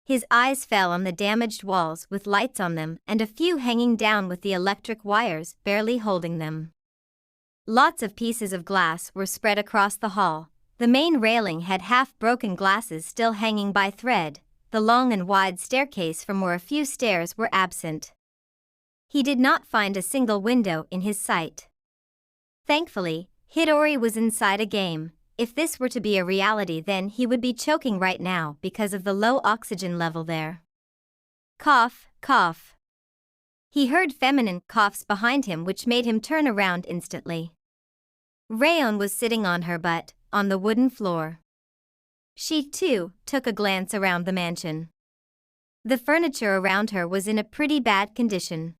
A: His eyes fell on the damaged walls with lights on them and a few hanging down with the electric wires barely holding them. Lots of pieces of glass were spread across the hall. The main railing had half-broken glasses still hanging by thread. The long and wide staircase from where a few stairs were absent. He did not find a single window in his sight. Thankfully, Hidori was inside a game. If this were to be a reality, then he would be choking right now because of the low oxygen level there. Cough, cough. He heard feminine coughs behind him, which made him turn around instantly. Rayon was sitting on her butt, on the wooden floor. She, too, took a glance around the mansion. The furniture around her was in a pretty bad condition.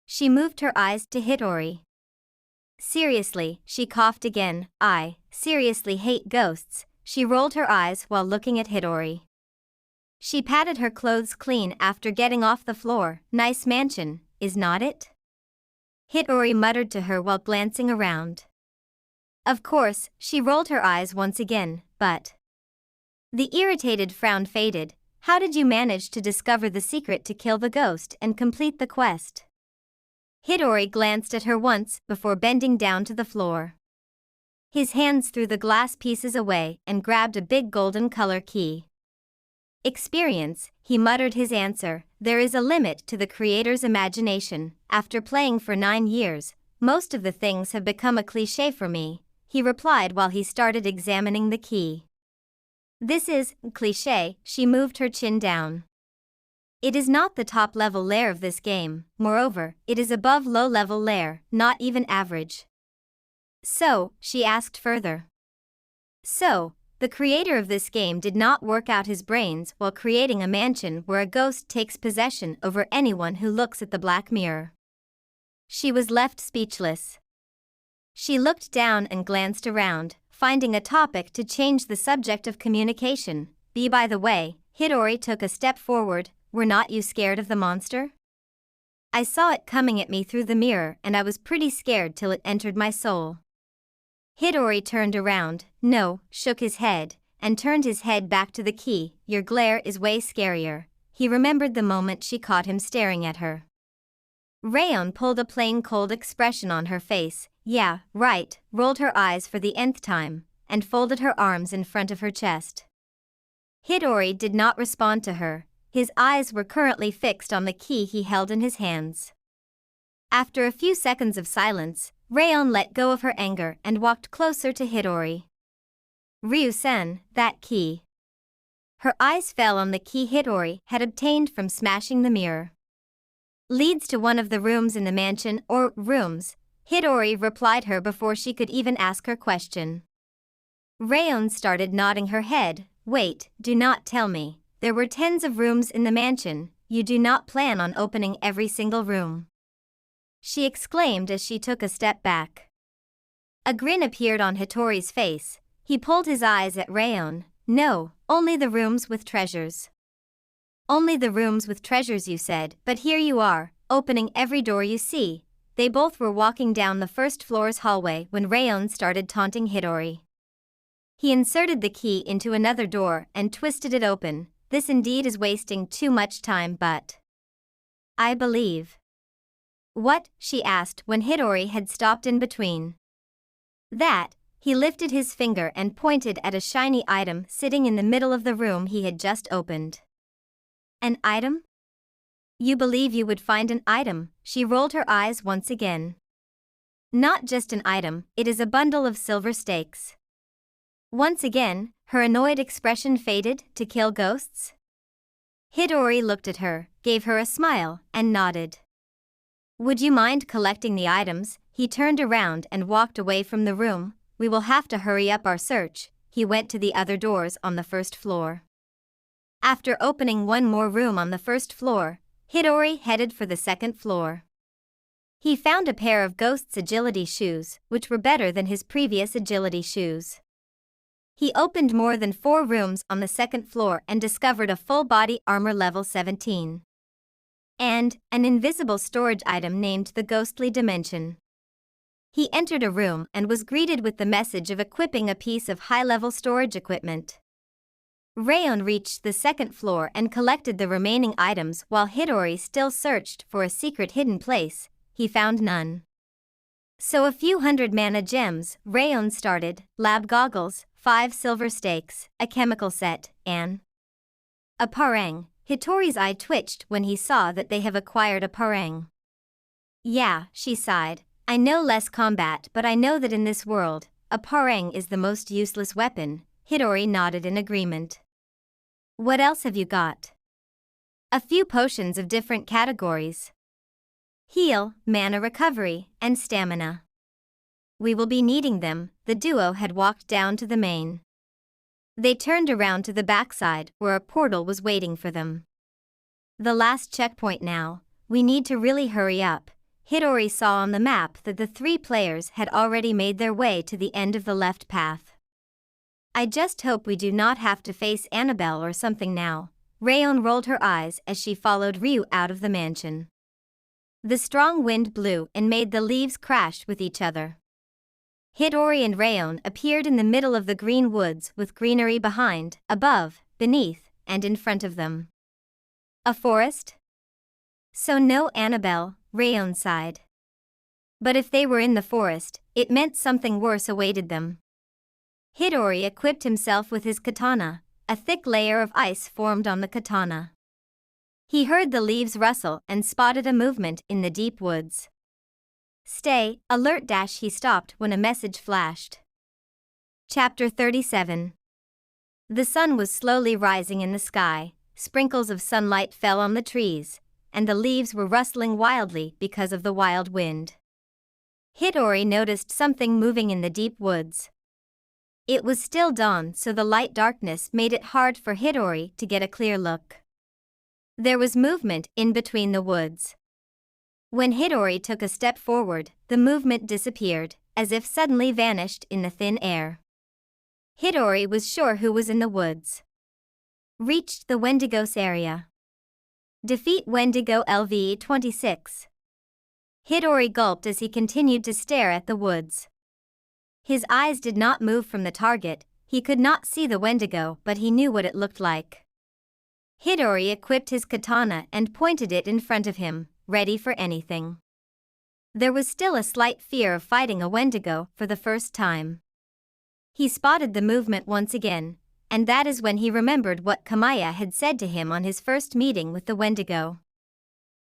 A: She moved her eyes to Hidori. Seriously, she coughed again. I seriously hate ghosts. She rolled her eyes while looking at Hidori. She patted her clothes clean after getting off the floor. Nice mansion, is not it? Hidori muttered to her while glancing around. Of course, she rolled her eyes once again, but... The irritated frown faded. How did you manage to discover the secret to kill the ghost and complete the quest? Hidori glanced at her once before bending down to the floor. His hands threw the glass pieces away and grabbed a big golden color key. Experience, he muttered his answer. There is a limit to the creator's imagination. After playing for 9 years, most of the things have become a cliché for me, he replied while he started examining the key. This is cliché, she moved her chin down. It is not the top-level layer of this game, moreover, it is above low-level layer, not even average. So, she asked further. So, the creator of this game did not work out his brains while creating a mansion where a ghost takes possession over anyone who looks at the black mirror. She was left speechless. She looked down and glanced around, finding a topic to change the subject of communication. By the way, Hidori took a step forward. Were not you scared of the monster? I saw it coming at me through the mirror and I was pretty scared till it entered my soul. Hidori turned around, no, shook his head, and turned his head back to the key. Your glare is way scarier. He remembered the moment she caught him staring at her. Rayon pulled a plain cold expression on her face. Yeah, right, rolled her eyes for the nth time, and folded her arms in front of her chest. Hidori did not respond to her. His eyes were currently fixed on the key he held in his hands. After a few seconds of silence, Rayon let go of her anger and walked closer to Hidori. Ryu-sen, that key. Her eyes fell on the key Hidori had obtained from smashing the mirror. Leads to one of the rooms in the mansion, or rooms, Hidori replied her before she could even ask her question. Rayon started nodding her head. Wait, do not tell me. There were tens of rooms in the mansion, you do not plan on opening every single room? She exclaimed as she took a step back. A grin appeared on Hitori's face. He pulled his eyes at Rayon. No, only the rooms with treasures. Only the rooms with treasures, you said, but here you are, opening every door you see. They both were walking down the first floor's hallway when Rayon started taunting Hidori. He inserted the key into another door and twisted it open. This indeed is wasting too much time, but... I believe. What? She asked when Hidori had stopped in between. That, he lifted his finger and pointed at a shiny item sitting in the middle of the room he had just opened. An item? You believe you would find an item? She rolled her eyes once again. Not just an item, it is a bundle of silver stakes. Once again, her annoyed expression faded. To kill ghosts? Hidori looked at her, gave her a smile, and nodded. Would you mind collecting the items? He turned around and walked away from the room. We will have to hurry up our search. He went to the other doors on the first floor. After opening one more room on the first floor, Hidori headed for the second floor. He found a pair of Ghost's agility shoes, which were better than his previous agility shoes. He opened more than 4 rooms on the second floor and discovered a full-body armor level 17. and an invisible storage item named the Ghostly Dimension. He entered a room and was greeted with the message of equipping a piece of high-level storage equipment. Rayon reached the second floor and collected the remaining items while Hidori still searched for a secret hidden place. He found none. So a few hundred mana gems, Rayon started, lab goggles, 5 silver stakes, a chemical set, and a parang. Hitori's eye twitched when he saw that they have acquired a parang. Yeah, she sighed. I know less combat, but I know that in this world, a parang is the most useless weapon. Hidori nodded in agreement. What else have you got? A few potions of different categories. Heal, mana recovery, and stamina. We will be needing them. The duo had walked down to the main. They turned around to the backside where a portal was waiting for them. The last checkpoint now. We need to really hurry up. Hidori saw on the map that the 3 players had already made their way to the end of the left path. I just hope we do not have to face Annabelle or something now. Rayon rolled her eyes as she followed Ryu out of the mansion. The strong wind blew and made the leaves crash with each other. Hidori and Rayon appeared in the middle of the green woods with greenery behind, above, beneath, and in front of them. A forest? So no Annabelle, Rayon sighed. But if they were in the forest, it meant something worse awaited them. Hidori equipped himself with his katana. A thick layer of ice formed on the katana. He heard the leaves rustle and spotted a movement in the deep woods. Stay, alert! He stopped when a message flashed. Chapter 37. The sun was slowly rising in the sky, sprinkles of sunlight fell on the trees, and the leaves were rustling wildly because of the wild wind. Hidori noticed something moving in the deep woods. It was still dawn, so the light darkness made it hard for Hidori to get a clear look. There was movement in between the woods. When Hidori took a step forward, the movement disappeared, as if suddenly vanished in the thin air. Hidori was sure who was in the woods. Reached the Wendigos area. Defeat Wendigo LV-26. Hidori gulped as he continued to stare at the woods. His eyes did not move from the target. He could not see the Wendigo, but he knew what it looked like. Hidori equipped his katana and pointed it in front of him, ready for anything. There was still a slight fear of fighting a Wendigo for the first time. He spotted the movement once again, and that is when he remembered what Kamaya had said to him on his first meeting with the Wendigo.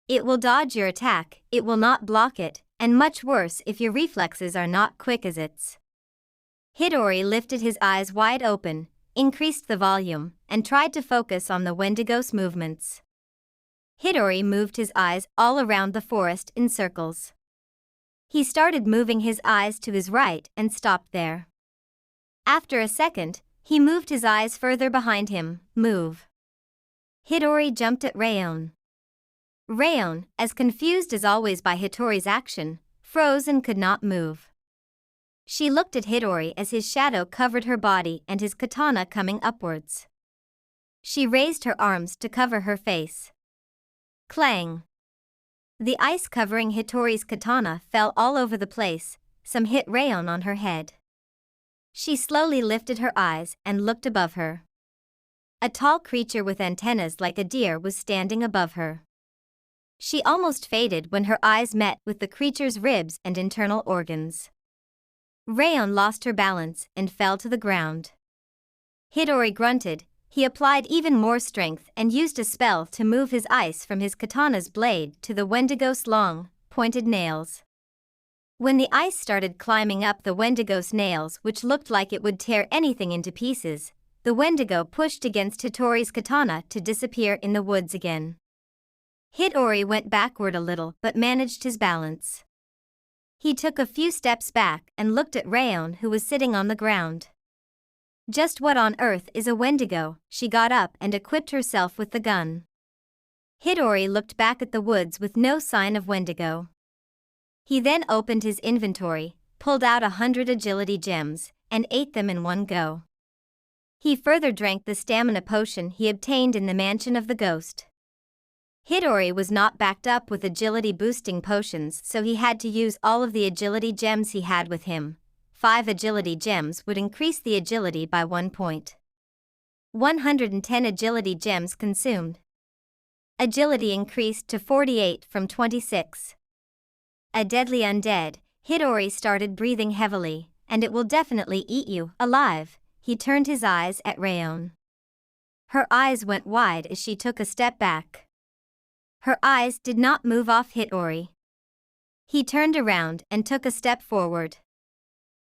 A: It will dodge your attack, it will not block it, and much worse if your reflexes are not quick as its. Hidori lifted his eyes wide open, increased the volume, and tried to focus on the Wendigo's movements. Hidori moved his eyes all around the forest in circles. He started moving his eyes to his right and stopped there. After a second, he moved his eyes further behind him. Move. Hidori jumped at Rayon. Rayon, as confused as always by Hitori's action, froze and could not move. She looked at Hidori as his shadow covered her body and his katana coming upwards. She raised her arms to cover her face. Clang! The ice covering Hitori's katana fell all over the place, some hit Rayon on her head. She slowly lifted her eyes and looked above her. A tall creature with antennas like a deer was standing above her. She almost faded when her eyes met with the creature's ribs and internal organs. Rayon lost her balance and fell to the ground. Hidori grunted. He applied even more strength and used a spell to move his ice from his katana's blade to the Wendigo's long, pointed nails. When the ice started climbing up the Wendigo's nails, which looked like it would tear anything into pieces, the Wendigo pushed against Hitori's katana to disappear in the woods again. Hidori went backward a little but managed his balance. He took a few steps back and looked at Rayon, who was sitting on the ground. Just what on earth is a Wendigo? She got up and equipped herself with the gun. Hidori looked back at the woods with no sign of Wendigo. He then opened his inventory, pulled out 100 agility gems, and ate them in one go. He further drank the stamina potion he obtained in the mansion of the ghost. Hidori was not backed up with agility-boosting potions, so he had to use all of the agility gems he had with him. 5 agility gems would increase the agility by 1 point. 110 agility gems consumed. Agility increased to 48 from 26. A deadly undead, Hidori started breathing heavily, and it will definitely eat you alive. He turned his eyes at Rayon. Her eyes went wide as she took a step back. Her eyes did not move off Hidori. He turned around and took a step forward.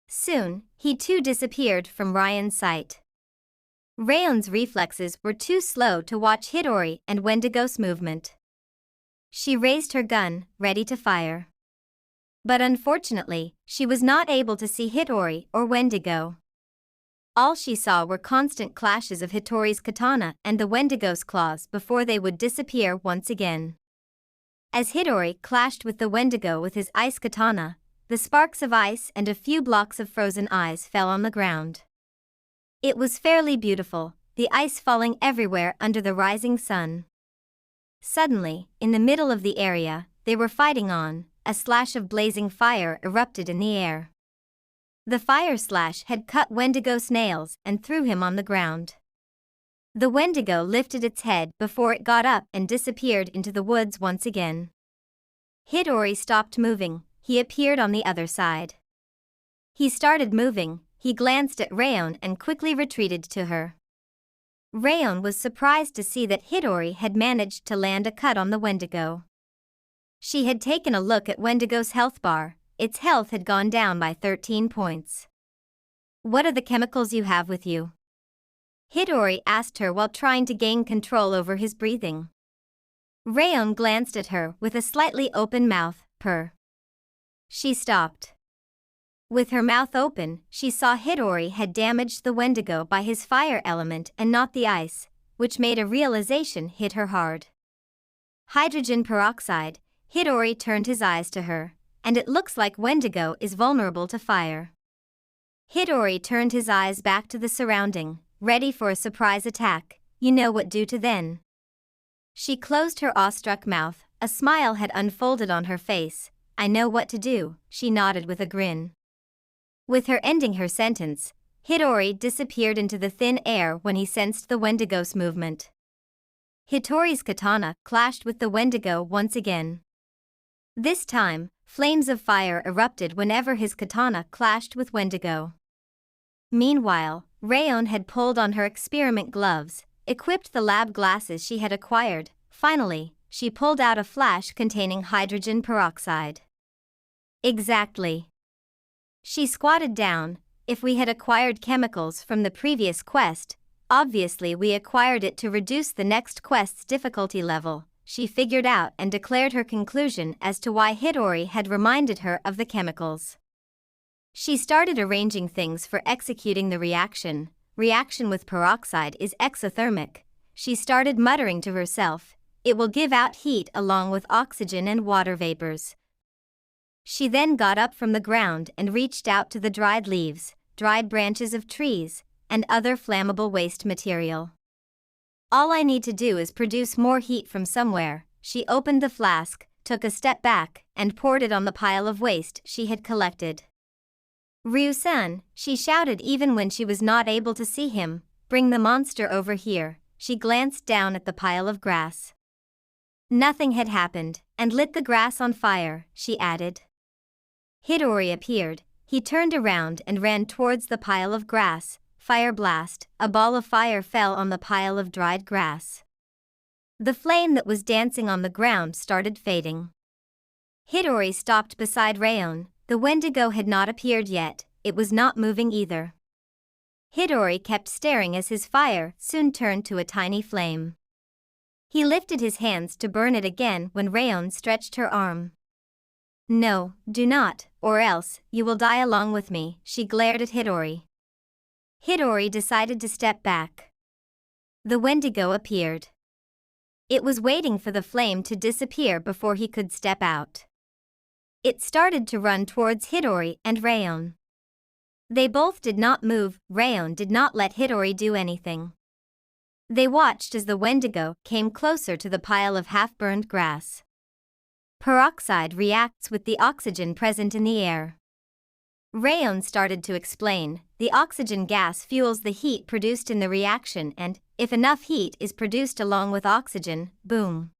A: Soon, he too disappeared from Ryan's sight. Rayon's reflexes were too slow to watch Hidori and Wendigo's movement. She raised her gun, ready to fire. But unfortunately, she was not able to see Hidori or Wendigo. All she saw were constant clashes of Hitori's katana and the Wendigo's claws before they would disappear once again. As Hidori clashed with the Wendigo with his ice katana, the sparks of ice and a few blocks of frozen ice fell on the ground. It was fairly beautiful, the ice falling everywhere under the rising sun. Suddenly, in the middle of the area they were fighting on, a slash of blazing fire erupted in the air. The fire slash had cut Wendigo's nails and threw him on the ground. The Wendigo lifted its head before it got up and disappeared into the woods once again. Hidori stopped moving, he appeared on the other side. He started moving, he glanced at Rayon and quickly retreated to her. Rayon was surprised to see that Hidori had managed to land a cut on the Wendigo. She had taken a look at Wendigo's health bar. Its health had gone down by 13 points. "What are the chemicals you have with you?" Hidori asked her while trying to gain control over his breathing. Rayon glanced at her with a slightly open mouth, purr. She stopped. With her mouth open, she saw Hidori had damaged the Wendigo by his fire element and not the ice, which made a realization hit her hard. Hydrogen peroxide. Hidori turned his eyes to her. And it looks like Wendigo is vulnerable to fire. Hidori turned his eyes back to the surrounding, ready for a surprise attack. You know what to do then. She closed her awestruck mouth, a smile had unfolded on her face. I know what to do, she nodded with a grin. With her ending her sentence, Hidori disappeared into the thin air when he sensed the Wendigo's movement. Hitori's katana clashed with the Wendigo once again. This time, flames of fire erupted whenever his katana clashed with Wendigo. Meanwhile, Rayon had pulled on her experiment gloves, equipped the lab glasses she had acquired. Finally, she pulled out a flash containing hydrogen peroxide. Exactly. She squatted down. If we had acquired chemicals from the previous quest, obviously we acquired it to reduce the next quest's difficulty level. She figured out and declared her conclusion as to why Hidori had reminded her of the chemicals. She started arranging things for executing the reaction. Reaction with peroxide is exothermic. She started muttering to herself, it will give out heat along with oxygen and water vapors. She then got up from the ground and reached out to the dried leaves, dried branches of trees, and other flammable waste material. All I need to do is produce more heat from somewhere. She opened the flask, took a step back, and poured it on the pile of waste she had collected. Ryu-san, she shouted even when she was not able to see him, bring the monster over here. She glanced down at the pile of grass. Nothing had happened, and lit the grass on fire, she added. Hidori appeared. He turned around and ran towards the pile of grass. Fire blast, a ball of fire fell on the pile of dried grass. The flame that was dancing on the ground started fading. Hidori stopped beside Rayon. The Wendigo had not appeared yet, it was not moving either. Hidori kept staring as his fire soon turned to a tiny flame. He lifted his hands to burn it again when Rayon stretched her arm. No, do not, or else you will die along with me, she glared at Hidori. Hidori decided to step back. The Wendigo appeared. It was waiting for the flame to disappear before he could step out. It started to run towards Hidori and Rayon. They both did not move. Rayon did not let Hidori do anything. They watched as the Wendigo came closer to the pile of half-burned grass. Peroxide reacts with the oxygen present in the air. Rayon started to explain, the oxygen gas fuels the heat produced in the reaction and, if enough heat is produced along with oxygen, boom.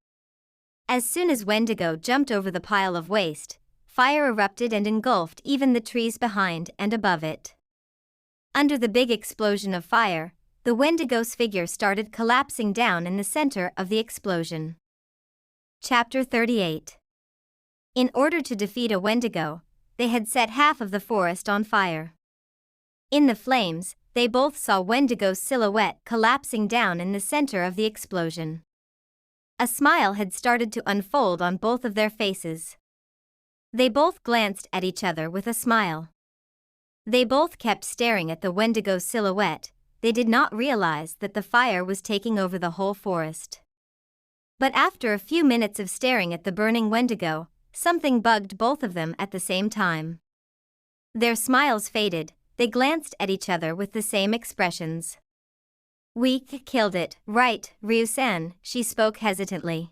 A: As soon as Wendigo jumped over the pile of waste, fire erupted and engulfed even the trees behind and above it. Under the big explosion of fire, the Wendigo's figure started collapsing down in the center of the explosion. Chapter 38. In order to defeat a Wendigo, they had set half of the forest on fire. In the flames, they both saw Wendigo's silhouette collapsing down in the center of the explosion. A smile had started to unfold on both of their faces. They both glanced at each other with a smile. They both kept staring at the Wendigo's silhouette. They did not realize that the fire was taking over the whole forest. But after a few minutes of staring at the burning Wendigo, something bugged both of them at the same time. Their smiles faded, they glanced at each other with the same expressions. "We killed it, right, Ryu-san?" she spoke hesitantly.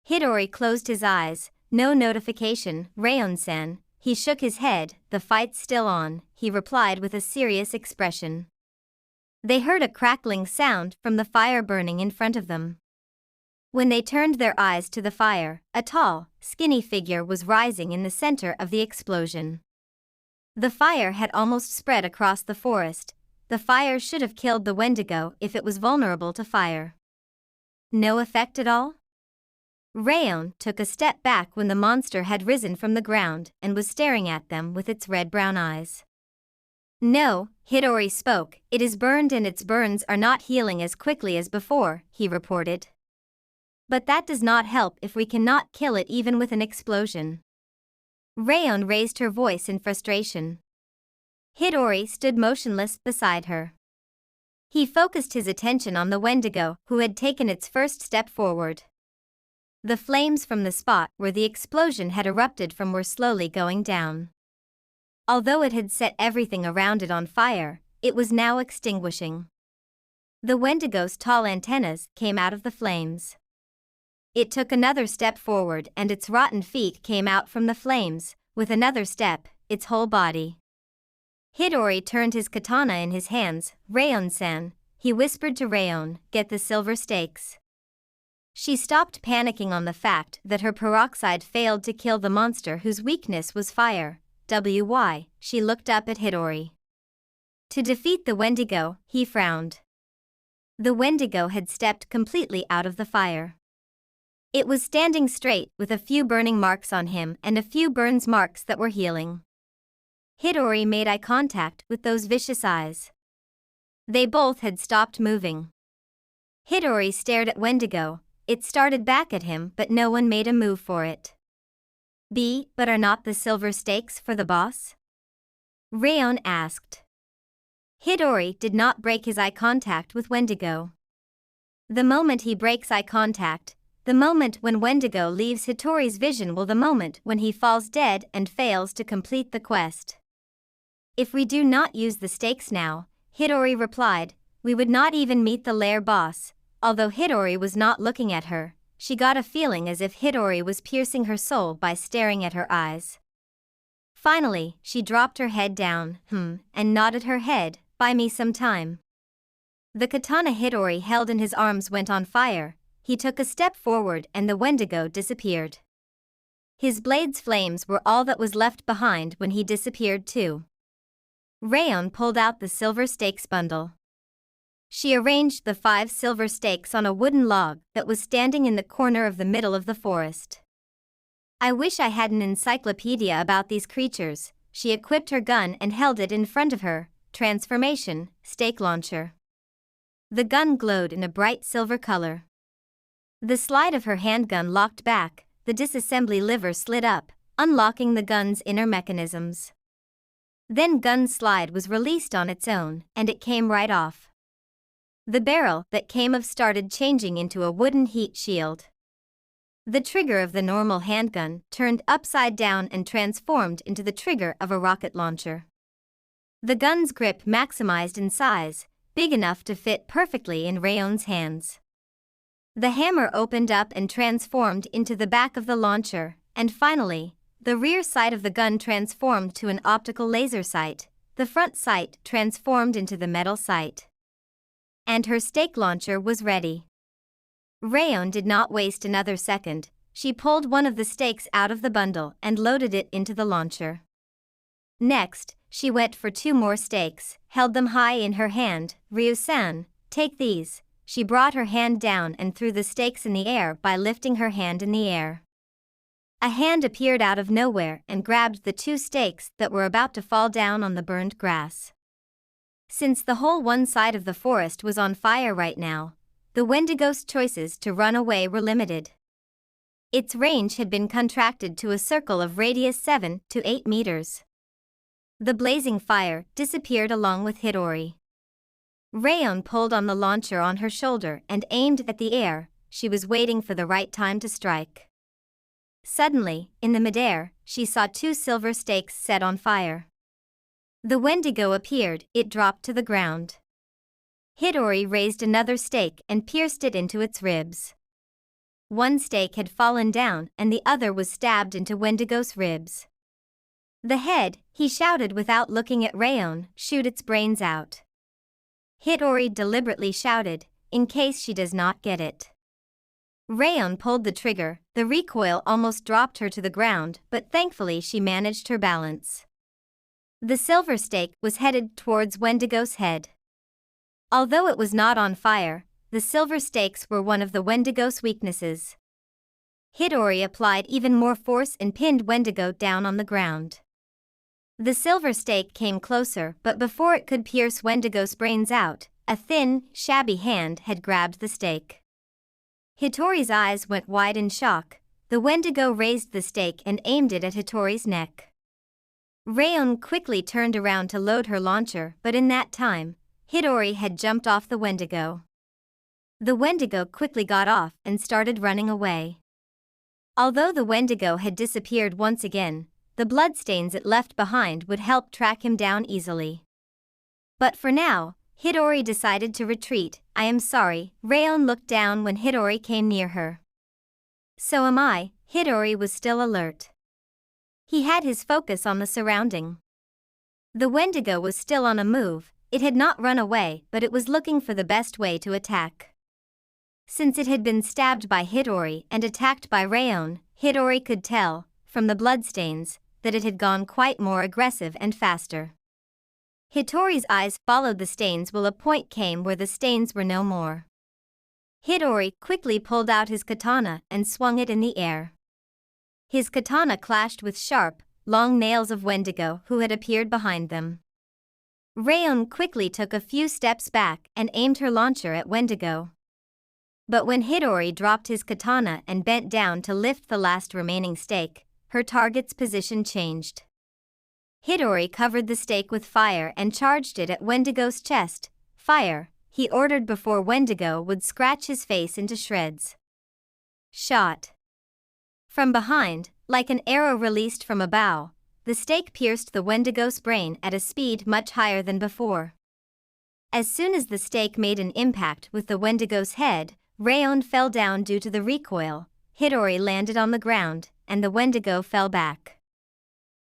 A: Hidori closed his eyes. "No notification, Rayon-san." He shook his head. "The fight's still on," he replied with a serious expression. They heard a crackling sound from the fire burning in front of them. When they turned their eyes to the fire, a tall, skinny figure was rising in the center of the explosion. The fire had almost spread across the forest. The fire should have killed the Wendigo if it was vulnerable to fire. No effect at all? Rayon took a step back when the monster had risen from the ground and was staring at them with its red-brown eyes. "No," Hidori spoke, "it is burned and its burns are not healing as quickly as before," he reported. "But that does not help if we cannot kill it even with an explosion." Rayon raised her voice in frustration. Hidori stood motionless beside her. He focused his attention on the Wendigo, who had taken its first step forward. The flames from the spot where the explosion had erupted from were slowly going down. Although it had set everything around it on fire, it was now extinguishing. The Wendigo's tall antennas came out of the flames. It took another step forward and its rotten feet came out from the flames. With another step, its whole body. Hidori turned his katana in his hands. "Rayon-san," he whispered to Rayon, "get the silver stakes." She stopped panicking on the fact that her peroxide failed to kill the monster whose weakness was fire. She looked up at Hidori. To defeat the Wendigo, he frowned. The Wendigo had stepped completely out of the fire. It was standing straight with a few burning marks on him and a few burns marks that were healing. Hidori made eye contact with those vicious eyes. They both had stopped moving. Hidori stared at Wendigo. It started back at him but no one made a move for it. But are not the silver stakes for the boss?" Rayon asked. Hidori did not break his eye contact with Wendigo. The moment he breaks eye contact, the moment when Wendigo leaves Hitori's vision will the moment when he falls dead and fails to complete the quest. "If we do not use the stakes now," Hidori replied, "we would not even meet the lair boss." Although Hidori was not looking at her, she got a feeling as if Hidori was piercing her soul by staring at her eyes. Finally, she dropped her head down, and nodded her head. "Buy me some time." The katana Hidori held in his arms went on fire. He took a step forward and the Wendigo disappeared. His blade's flames were all that was left behind when he disappeared too. Rayon pulled out the silver stakes bundle. She arranged the 5 silver stakes on a wooden log that was standing in the corner of the middle of the forest. "I wish I had an encyclopedia about these creatures." She equipped her gun and held it in front of her. Transformation, stake launcher. The gun glowed in a bright silver color. The slide of her handgun locked back, the disassembly lever slid up, unlocking the gun's inner mechanisms. Then gun slide was released on its own, and it came right off. The barrel that came off started changing into a wooden heat shield. The trigger of the normal handgun turned upside down and transformed into the trigger of a rocket launcher. The gun's grip maximized in size, big enough to fit perfectly in Rayon's hands. The hammer opened up and transformed into the back of the launcher, and finally, the rear sight of the gun transformed to an optical laser sight, the front sight transformed into the metal sight. And her stake launcher was ready. Rayon did not waste another second. She pulled one of the stakes out of the bundle and loaded it into the launcher. Next, she went for 2 more stakes, held them high in her hand. Ryu-san, take these. She brought her hand down and threw the stakes in the air by lifting her hand in the air. A hand appeared out of nowhere and grabbed the 2 stakes that were about to fall down on the burned grass. Since the whole one side of the forest was on fire right now, the Wendigo's choices to run away were limited. Its range had been contracted to a circle of radius 7 to 8 meters. The blazing fire disappeared along with Hidori. Rayon pulled on the launcher on her shoulder and aimed at the air. She was waiting for the right time to strike. Suddenly, in the midair, she saw 2 silver stakes set on fire. The Wendigo appeared, it dropped to the ground. Hidori raised another stake and pierced it into its ribs. One stake had fallen down and the other was stabbed into Wendigo's ribs. The head, he shouted without looking at Rayon, shoot its brains out. Hidori deliberately shouted, in case she does not get it. Rayon pulled the trigger, the recoil almost dropped her to the ground, but thankfully she managed her balance. The silver stake was headed towards Wendigo's head. Although it was not on fire, the silver stakes were one of the Wendigo's weaknesses. Hidori applied even more force and pinned Wendigo down on the ground. The silver stake came closer, but before it could pierce Wendigo's brains out, a thin, shabby hand had grabbed the stake. Hitori's eyes went wide in shock. The Wendigo raised the stake and aimed it at Hitori's neck. Rayon quickly turned around to load her launcher, but in that time, Hidori had jumped off the Wendigo. The Wendigo quickly got off and started running away. Although the Wendigo had disappeared once again, the bloodstains it left behind would help track him down easily. But for now, Hidori decided to retreat. I am sorry, Rayon looked down when Hidori came near her. So am I. Hidori was still alert. He had his focus on the surrounding. The Wendigo was still on a move. It had not run away, but it was looking for the best way to attack. Since it had been stabbed by Hidori and attacked by Rayon, Hidori could tell, from the bloodstains, that it had gone quite more aggressive and faster. Hitori's eyes followed the stains while a point came where the stains were no more. Hidori quickly pulled out his katana and swung it in the air. His katana clashed with sharp, long nails of Wendigo who had appeared behind them. Rayon quickly took a few steps back and aimed her launcher at Wendigo. But when Hidori dropped his katana and bent down to lift the last remaining stake, her target's position changed. Hidori covered the stake with fire and charged it at Wendigo's chest. Fire, he ordered before Wendigo would scratch his face into shreds. Shot. From behind, like an arrow released from a bow, the stake pierced the Wendigo's brain at a speed much higher than before. As soon as the stake made an impact with the Wendigo's head, Rayon fell down due to the recoil. Hidori landed on the ground, and the Wendigo fell back.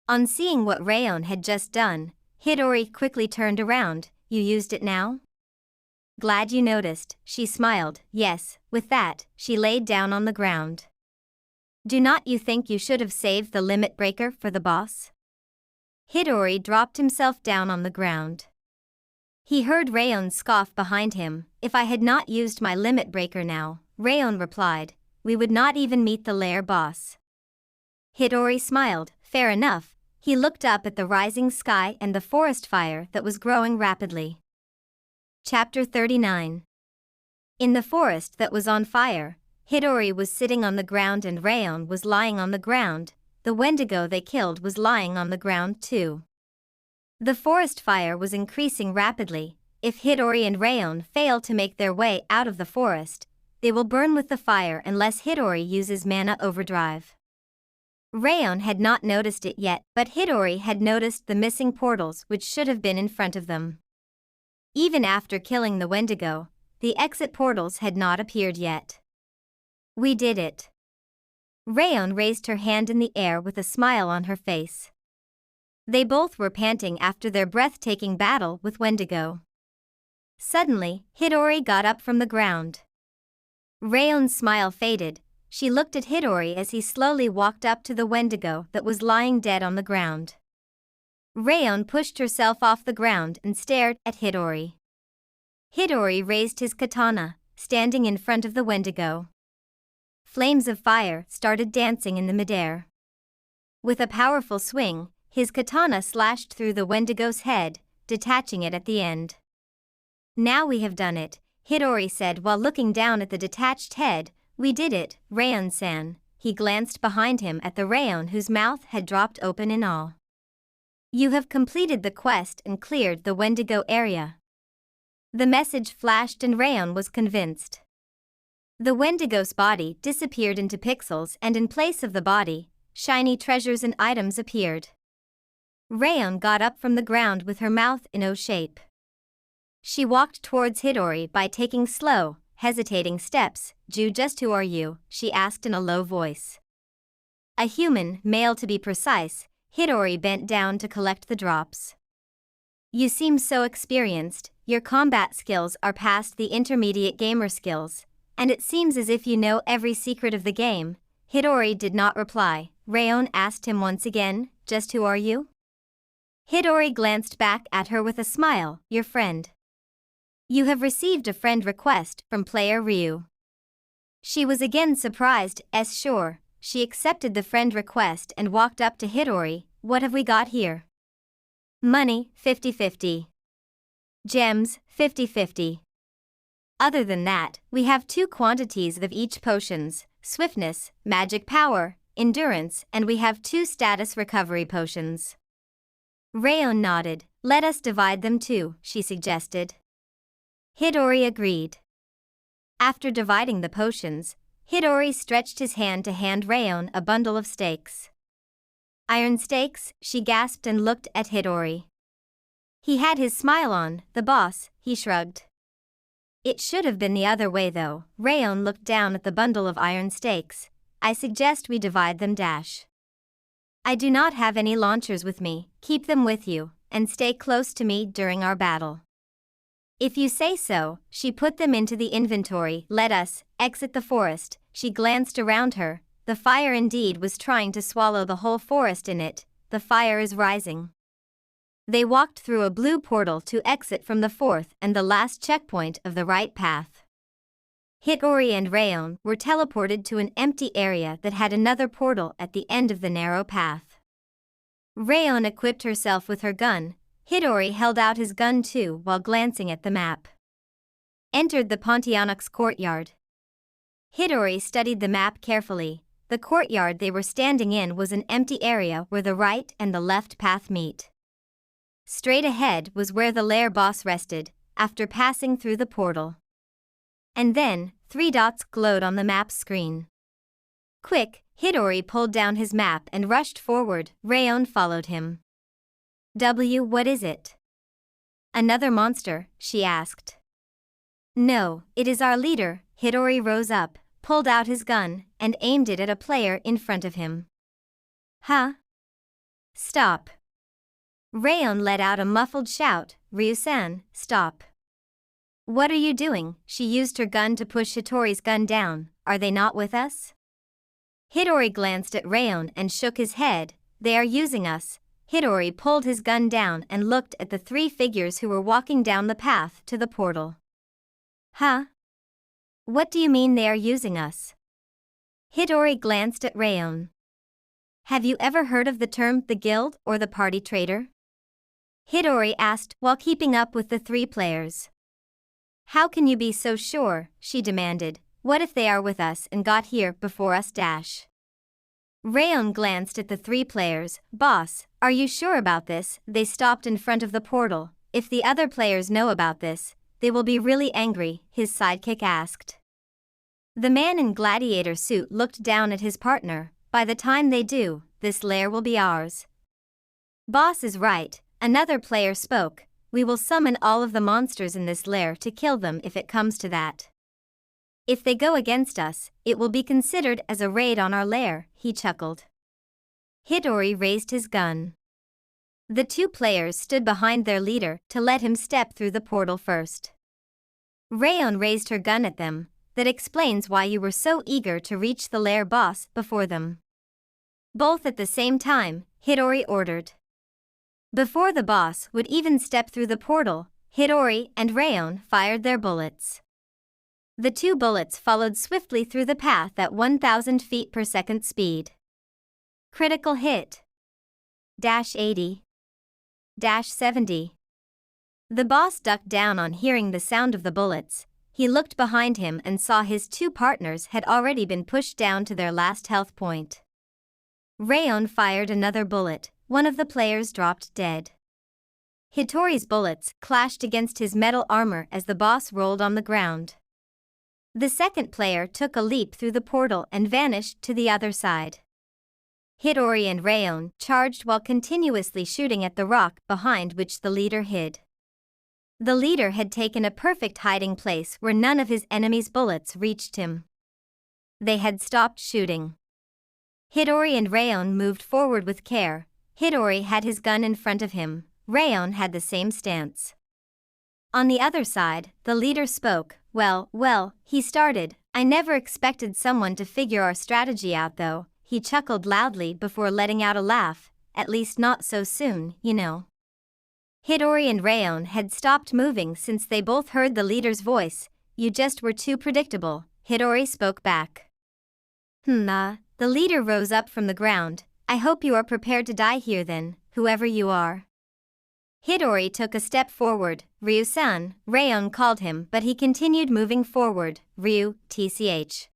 A: On seeing what Rayon had just done, Hidori quickly turned around. You used it now? Glad you noticed, she smiled. Yes. With that, she laid down on the ground. Do not you think you should have saved the limit breaker for the boss? Hidori dropped himself down on the ground. He heard Rayon scoff behind him. If I had not used my limit breaker now, Rayon replied, we would not even meet the lair boss. Hidori smiled. Fair enough. He looked up at the rising sky and the forest fire that was growing rapidly. Chapter 39. In the forest that was on fire, Hidori was sitting on the ground and Rayon was lying on the ground. The Wendigo they killed was lying on the ground too. The forest fire was increasing rapidly. If Hidori and Rayon fail to make their way out of the forest, they will burn with the fire unless Hidori uses mana overdrive. Rayon had not noticed it yet, but Hidori had noticed the missing portals which should have been in front of them. Even after killing the Wendigo, the exit portals had not appeared yet. We did it. Rayon raised her hand in the air with a smile on her face. They both were panting after their breathtaking battle with Wendigo. Suddenly, Hidori got up from the ground. Rayon's smile faded. She looked at Hidori as he slowly walked up to the Wendigo that was lying dead on the ground. Rayon pushed herself off the ground and stared at Hidori. Hidori raised his katana, standing in front of the Wendigo. Flames of fire started dancing in the midair. With a powerful swing, his katana slashed through the Wendigo's head, detaching it at the end. Now we have done it, Hidori said while looking down at the detached head. We did it, Rayon-san. He glanced behind him at the Rayon whose mouth had dropped open in awe. You have completed the quest and cleared the Wendigo area. The message flashed and Rayon was convinced. The Wendigo's body disappeared into pixels and in place of the body, shiny treasures and items appeared. Rayon got up from the ground with her mouth in O shape. She walked towards Hidori by taking slow, hesitating steps. Just who are you? She asked in a low voice. A human, male to be precise. Hidori bent down to collect the drops. You seem so experienced, your combat skills are past the intermediate gamer skills, and it seems as if you know every secret of the game. Hidori did not reply. Rayon asked him once again, just who are you? Hidori glanced back at her with a smile, your friend. You have received a friend request from player Ryu. She was again surprised, sure. She accepted the friend request and walked up to Hidori. What have we got here? Money, 50-50. Gems, 50-50. Other than that, we have 2 quantities of each potions, swiftness, magic power, endurance, and we have 2 status recovery potions. Rayon nodded. Let us divide them too, she suggested. Hidori agreed. After dividing the potions, Hidori stretched his hand to hand Rayon a bundle of stakes. Iron stakes, she gasped and looked at Hidori. He had his smile on, the boss, he shrugged. It should have been the other way though. Rayon looked down at the bundle of iron stakes. I suggest we divide them. I do not have any launchers with me, keep them with you, and stay close to me during our battle. If you say so, she put them into the inventory. Let us exit the forest. She glanced around her. The fire indeed was trying to swallow the whole forest in it. The fire is rising. They walked through a blue portal to exit from the 4th and the last checkpoint of the right path. Hidori and Rayon were teleported to an empty area that had another portal at the end of the narrow path. Rayon equipped herself with her gun. Hidori held out his gun too while glancing at the map. Entered the Pontianak's courtyard. Hidori studied the map carefully. The courtyard they were standing in was an empty area where the right and the left path meet. Straight ahead was where the lair boss rested, after passing through the portal. And then, 3 dots glowed on the map screen. Quick, Hidori pulled down his map and rushed forward. Rayon followed him. What is it? Another monster, she asked. No, it is our leader. Hidori rose up, pulled out his gun, and aimed it at a player in front of him. Huh? Stop. Rayon let out a muffled shout. Ryu-san, stop. What are you doing? She used her gun to push Hitori's gun down. Are they not with us? Hidori glanced at Rayon and shook his head. They are using us. Hidori pulled his gun down and looked at the 3 figures who were walking down the path to the portal. Huh? What do you mean they are using us? Hidori glanced at Rayon. Have you ever heard of the term the guild or the party traitor? Hidori asked while keeping up with the 3 players. How can you be so sure? She demanded. What if they are with us and got here before us? Rayon glanced at the 3 players. Boss, are you sure about this? They stopped in front of the portal. If the other players know about this, they will be really angry, his sidekick asked. The man in gladiator suit looked down at his partner. By the time they do, this lair will be ours. Boss is right, another player spoke. we will summon all of the monsters in this lair to kill them if it comes to that. If they go against us, it will be considered as a raid on our lair, he chuckled. Hidori raised his gun. The two players stood behind their leader to let him step through the portal first. Rayon raised her gun at them. That explains why you were so eager to reach the lair boss before them. Both at the same time, Hidori ordered. Before the boss would even step through the portal, Hidori and Rayon fired their bullets. The two bullets followed swiftly through the path at 1,000 feet per second speed. Critical hit. -80. -70. The boss ducked down on hearing the sound of the bullets. He looked behind him and saw his two partners had already been pushed down to their last health point. Rayon fired another bullet. One of the players dropped dead. Hitori's bullets clashed against his metal armor as the boss rolled on the ground. The second player took a leap through the portal and vanished to the other side. Hidori and Rayon charged while continuously shooting at the rock behind which the leader hid. The leader had taken a perfect hiding place where none of his enemies' bullets reached him. They had stopped shooting. Hidori and Rayon moved forward with care. Hidori had his gun in front of him. Rayon had the same stance. On the other side, the leader spoke. Well, he started. I never expected someone to figure our strategy out though. He chuckled loudly before letting out a laugh. At least not so soon, you know. Hidori and Rayon had stopped moving since they both heard the leader's voice. You just were too predictable, Hidori spoke back. The leader rose up from the ground. I hope you are prepared to die here then, whoever you are. Hidori took a step forward. Ryu-san, Rayon called him, but he continued moving forward. Ryu, tch.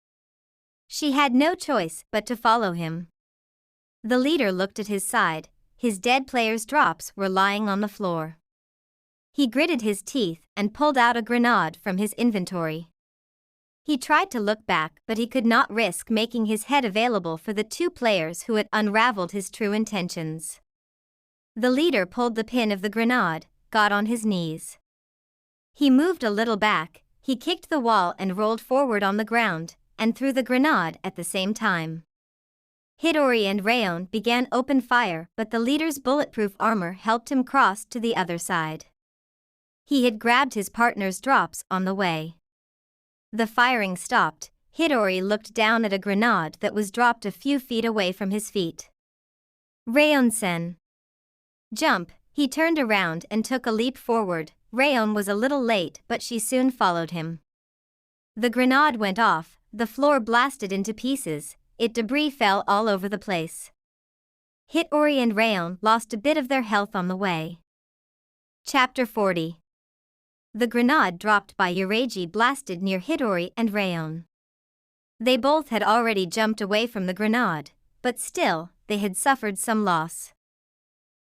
A: She had no choice but to follow him. The leader looked at his side. His dead player's drops were lying on the floor. He gritted his teeth and pulled out a grenade from his inventory. He tried to look back, but he could not risk making his head available for the two players who had unraveled his true intentions. The leader pulled the pin of the grenade, got on his knees. He moved a little back, he kicked the wall and rolled forward on the ground, and threw the grenade at the same time. Hidori and Rayon began open fire, but the leader's bulletproof armor helped him cross to the other side. He had grabbed his partner's drops on the way. The firing stopped. Hidori looked down at a grenade that was dropped a few feet away from his feet. Rayon-sen. Jump. He turned around and took a leap forward. Rayon was a little late, but she soon followed him. The grenade went off, the floor blasted into pieces. Debris fell all over the place. Hidori and Rayon lost a bit of their health on the way. Chapter 40. The grenade dropped by Litrpg blasted near Hidori and Rayon. They both had already jumped away from the grenade, but still, they had suffered some loss.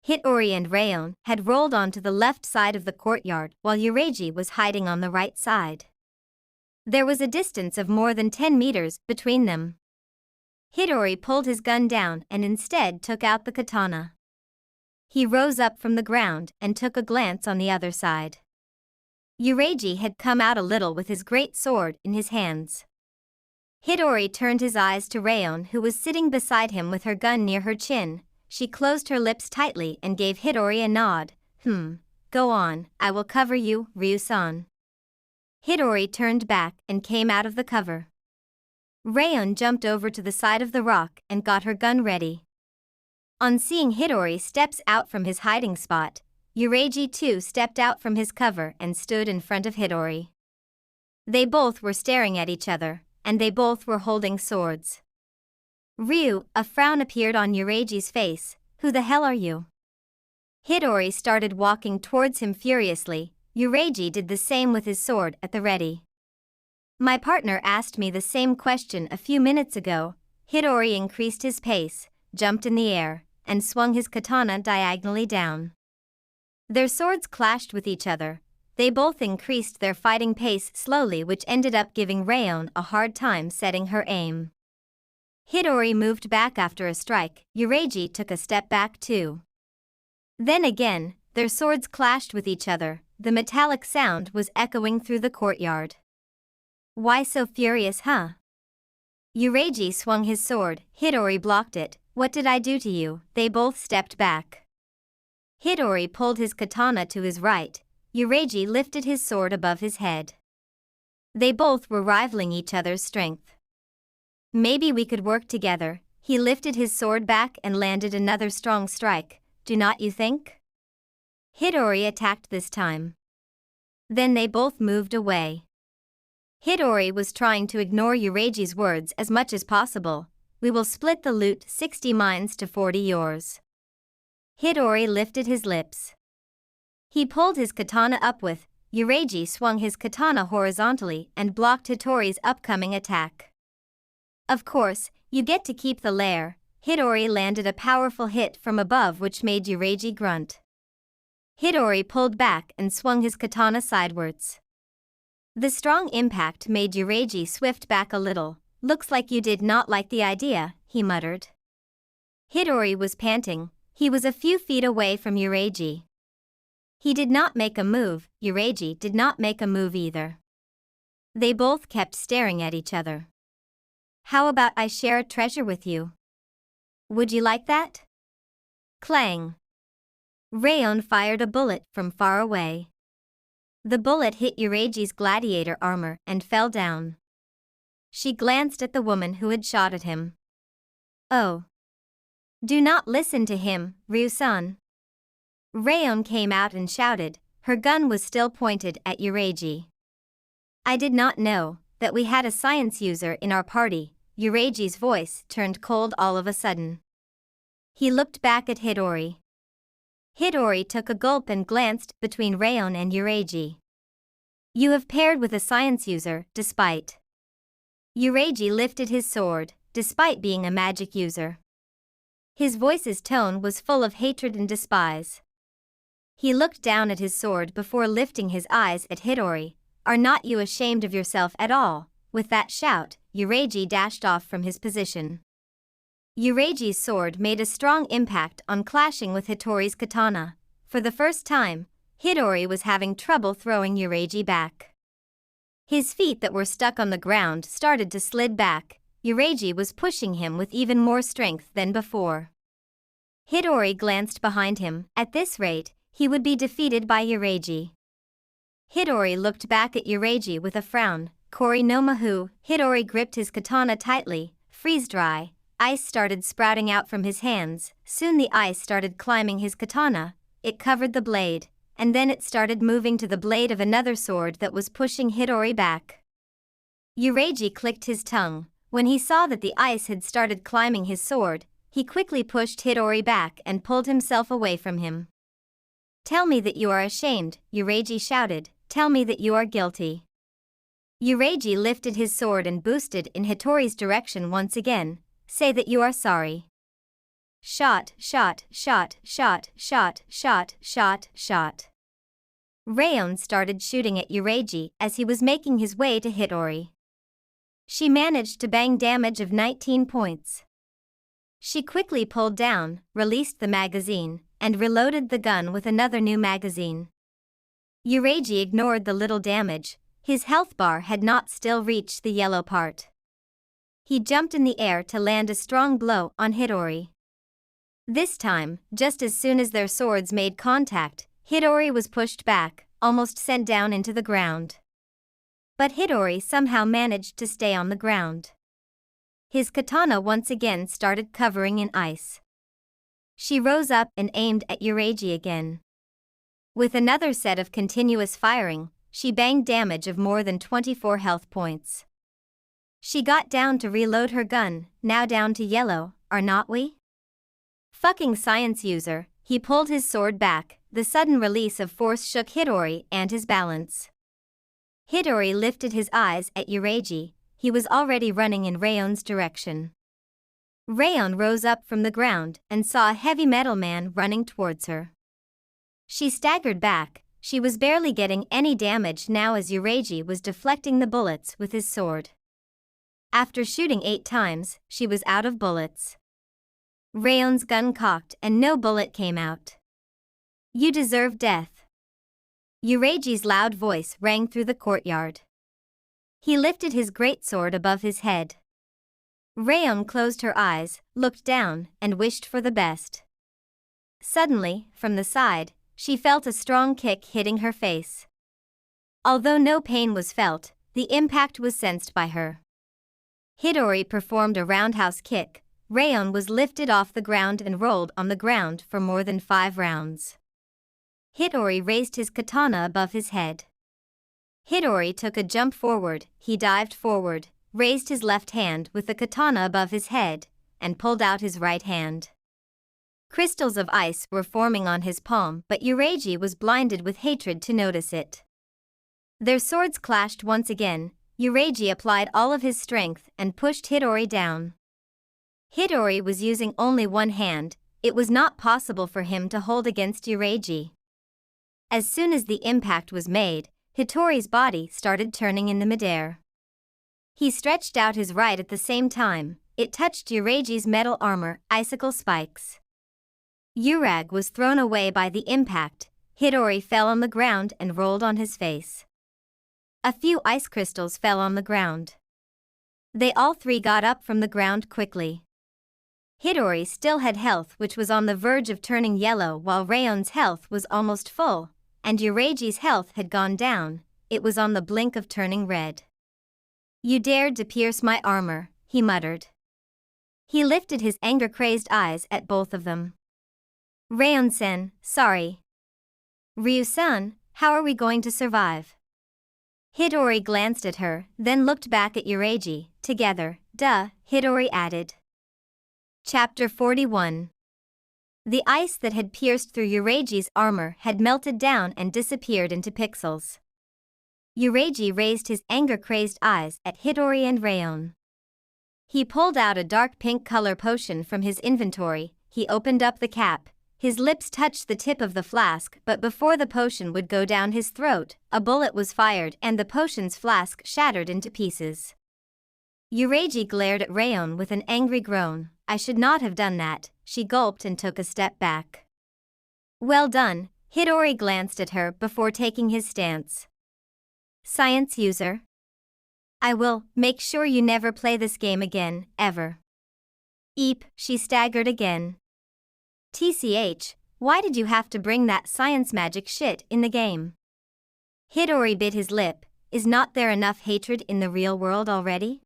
A: Hidori and Rayon had rolled onto the left side of the courtyard while Litrpg was hiding on the right side. There was a distance of more than 10 meters between them. Hidori pulled his gun down and instead took out the katana. He rose up from the ground and took a glance on the other side. Litrpg had come out a little with his great sword in his hands. Hidori turned his eyes to Rayon, who was sitting beside him with her gun near her chin. She closed her lips tightly and gave Hidori a nod. Go on, I will cover you, Ryu-san. Hidori turned back and came out of the cover. Rayon jumped over to the side of the rock and got her gun ready. On seeing Hidori steps out from his hiding spot, Litrpg too stepped out from his cover and stood in front of Hidori. They both were staring at each other, and they both were holding swords. Ryu, a frown appeared on Litrpg's face. Who the hell are you? Hidori started walking towards him furiously. Litrpg did the same with his sword at the ready. My partner asked me the same question a few minutes ago. Hidori increased his pace, jumped in the air, and swung his katana diagonally down. Their swords clashed with each other. They both increased their fighting pace slowly, which ended up giving Rayon a hard time setting her aim. Hidori moved back after a strike. Litrpg took a step back too. Then again, their swords clashed with each other. The metallic sound was echoing through the courtyard. "Why so furious, huh?" Yuragi swung his sword. Hidori blocked it. "What did I do to you?" They both stepped back. Hidori pulled his katana to his right. Yuragi lifted his sword above his head. They both were rivaling each other's strength. "Maybe we could work together." He lifted his sword back and landed another strong strike. "Do not you think?" Hidori attacked this time. Then they both moved away. Hidori was trying to ignore Yuragi's words as much as possible. "We will split the loot, 60 mines to 40 yours." Hidori lifted his lips. He pulled his katana up with. Yuragi swung his katana horizontally and blocked Hitori's upcoming attack. "Of course, you get to keep the lair." Hidori landed a powerful hit from above which made Yuragi grunt. Hidori pulled back and swung his katana sidewards. The strong impact made Yuragi swift back a little. "Looks like you did not like the idea," he muttered. Hidori was panting. He was a few feet away from Yuragi. He did not make a move. Yuragi did not make a move either. They both kept staring at each other. "How about I share a treasure with you? Would you like that?" Clang. Rayon fired a bullet from far away. The bullet hit Yuragi's gladiator armor and fell down. She glanced at the woman who had shot at him. "Oh. Do not listen to him, Ryu-san." Rayon came out and shouted. Her gun was still pointed at Yuragi. "I did not know that we had a science user in our party." Yuragi's voice turned cold all of a sudden. He looked back at Hidori. Hidori took a gulp and glanced between Rayon and Yuragi. "You have paired with a science user, despite." Yuragi lifted his sword, despite being a magic user. His voice's tone was full of hatred and despise. He looked down at his sword before lifting his eyes at Hidori. "Are not you ashamed of yourself at all?" With that shout, Yuragi dashed off from his position. Yuragi's sword made a strong impact on clashing with Hitori's katana. For the first time, Hidori was having trouble throwing Yuragi back. His feet that were stuck on the ground started to slid back. Yuragi was pushing him with even more strength than before. Hidori glanced behind him. At this rate, he would be defeated by Yuragi. Hidori looked back at Yuragi with a frown. "Kori no Mahu." Hidori gripped his katana tightly. Freeze-dry. Ice started sprouting out from his hands. Soon the ice started climbing his katana. It covered the blade, and then it started moving to the blade of another sword that was pushing Hidori back. Yuragi clicked his tongue. When he saw that the ice had started climbing his sword, he quickly pushed Hidori back and pulled himself away from him. "Tell me that you are ashamed," Yuragi shouted. "Tell me that you are guilty." Yuragi lifted his sword and boosted in Hitori's direction once again. "Say that you are sorry." Shot, shot, shot, shot, shot, shot, shot, shot. Rayon started shooting at Yuragi as he was making his way to Hidori. She managed to bang damage of 19 points. She quickly pulled down, released the magazine, and reloaded the gun with another new magazine. Yuragi ignored the little damage. His health bar had not still reached the yellow part. He jumped in the air to land a strong blow on Hidori. This time, just as soon as their swords made contact, Hidori was pushed back, almost sent down into the ground. But Hidori somehow managed to stay on the ground. His katana once again started covering in ice. She rose up and aimed at Yuragi again. With another set of continuous firing, she banged damage of more than 24 health points. She got down to reload her gun. "Now down to yellow, are not we?" "Fucking science user." He pulled his sword back. The sudden release of force shook Hidori and his balance. Hidori lifted his eyes at Yuragi. He was already running in Rayon's direction. Rayon rose up from the ground and saw a heavy metal man running towards her. She staggered back. She was barely getting any damage now as Yuragi was deflecting the bullets with his sword. After shooting 8 times, she was out of bullets. Rayon's gun cocked and no bullet came out. You deserve death. Yureiji's loud voice rang through the courtyard. He lifted his greatsword above his head. Rayon closed her eyes, looked down, and wished for the best. Suddenly, from the side, she felt a strong kick hitting her face. Although no pain was felt, the impact was sensed by her. Hidori performed a roundhouse kick. Rayon was lifted off the ground and rolled on the ground for more than 5 rounds. Hidori raised his katana above his head. Hidori took a jump forward. He dived forward, raised his left hand with the katana above his head, and pulled out his right hand. Crystals of ice were forming on his palm, but Yureiji was blinded with hatred to notice it. Their swords clashed once again. Yureiji applied all of his strength and pushed Hidori down. Hidori was using only one hand. It was not possible for him to hold against Yureiji. As soon as the impact was made, Hitori's body started turning in the midair. He stretched out his right at the same time. It touched Yureiji's metal armor, icicle spikes. Yurag was thrown away by the impact. Hidori fell on the ground and rolled on his face. A few ice crystals fell on the ground. They all 3 got up from the ground quickly. Hidori still had health which was on the verge of turning yellow, while Rayon's health was almost full, and Yureiji's health had gone down. It was on the blink of turning red. "You dared to pierce my armor," he muttered. He lifted his anger-crazed eyes at both of them. "Rayon-sen, sorry. Ryu-san, how are we going to survive?" Hidori glanced at her, then looked back at Yureiji. "Together, duh," Hidori added. Chapter 41. The ice that had pierced through Yureiji's armor had melted down and disappeared into pixels. Yureiji raised his anger-crazed eyes at Hidori and Rayon. He pulled out a dark pink color potion from his inventory. He opened up the cap. His lips touched the tip of the flask, but before the potion would go down his throat, a bullet was fired and the potion's flask shattered into pieces. Yureiji glared at Rayon with an angry groan. "I should not have done that," she gulped and took a step back. "Well done," Hidori glanced at her before taking his stance. "Science user. I will make sure you never play this game again, ever." Eep, she staggered again. "TCH, why did you have to bring that science magic shit in the game?" Hidori bit his lip. Is not there enough hatred in the real world already?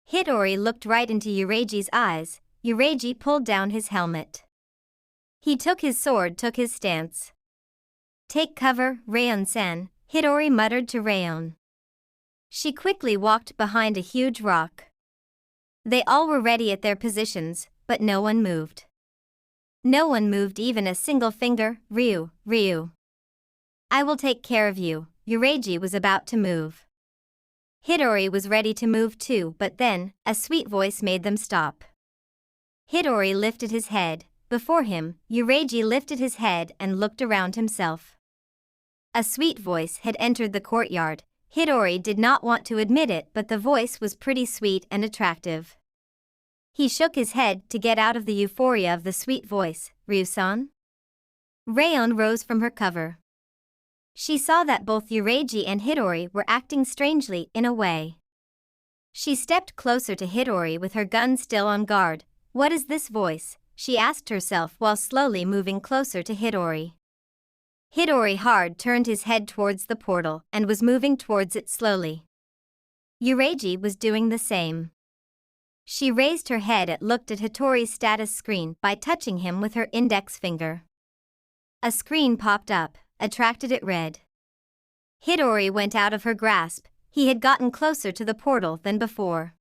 A: Hidori looked right into Yureiji's eyes. Yureiji pulled down his helmet. He took his sword, took his stance. "Take cover, Rayon-san," Hidori muttered to Rayon. She quickly walked behind a huge rock. They all were ready at their positions, but no one moved. No one moved even a single finger. Ryu. "I will take care of you." Yureiji was about to move. Hidori was ready to move too, but then, a sweet voice made them stop. Hidori lifted his head. Before him, Yureiji lifted his head and looked around himself. A sweet voice had entered the courtyard. Hidori did not want to admit it, but the voice was pretty sweet and attractive. He shook his head to get out of the euphoria of the sweet voice. "Ryu-san?" Rayon rose from her cover. She saw that both Yureiji and Hidori were acting strangely in a way. She stepped closer to Hidori with her gun still on guard. "What is this voice?" she asked herself while slowly moving closer to Hidori. Hidori hard turned his head towards the portal and was moving towards it slowly. Yureiji was doing the same. She raised her head and looked at Hitori's status screen by touching him with her index finger. A screen popped up. Attracted it read. Hidori went out of her grasp. He had gotten closer to the portal than before.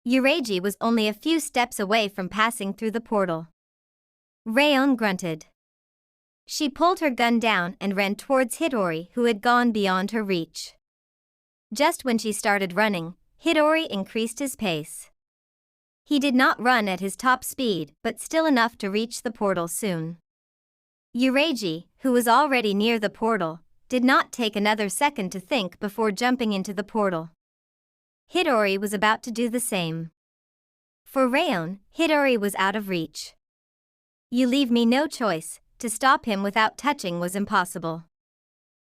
A: Yureiji was only a few steps away from passing through the portal. Rayon grunted. She pulled her gun down and ran towards Hidori, who had gone beyond her reach. Just when she started running, Hidori increased his pace. He did not run at his top speed, but still enough to reach the portal soon. Yureiji, who was already near the portal, did not take another second to think before jumping into the portal. Hidori was about to do the same. For Rayon, Hidori was out of reach. "You leave me no choice," To stop him without touching was impossible.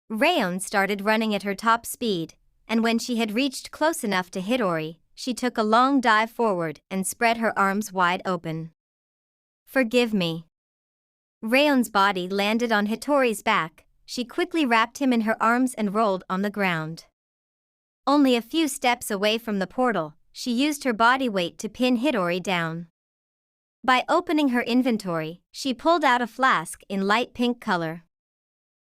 A: Rayon started running at her top speed, and when she had reached close enough to Hidori, she took a long dive forward and spread her arms wide open. "Forgive me." Rayon's body landed on Hitori's back. She quickly wrapped him in her arms and rolled on the ground. Only a few steps away from the portal, she used her body weight to pin Hidori down. By opening her inventory, she pulled out a flask in light pink color.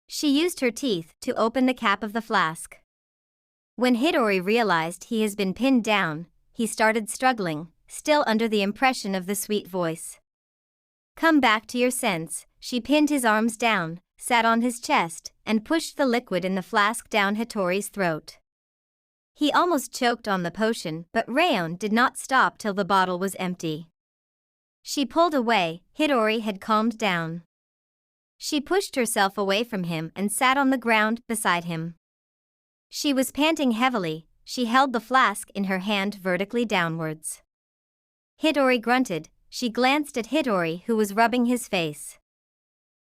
A: She used her teeth to open the cap of the flask. When Hidori realized he has been pinned down, he started struggling, still under the impression of the sweet voice. "Come back to your sense." She pinned his arms down, sat on his chest, and pushed the liquid in the flask down Hitori's throat. He almost choked on the potion, but Rayon did not stop till the bottle was empty. She pulled away. Hidori had calmed down. She pushed herself away from him and sat on the ground beside him. She was panting heavily. She held the flask in her hand vertically downwards. Hidori grunted. She glanced at Hidori, who was rubbing his face.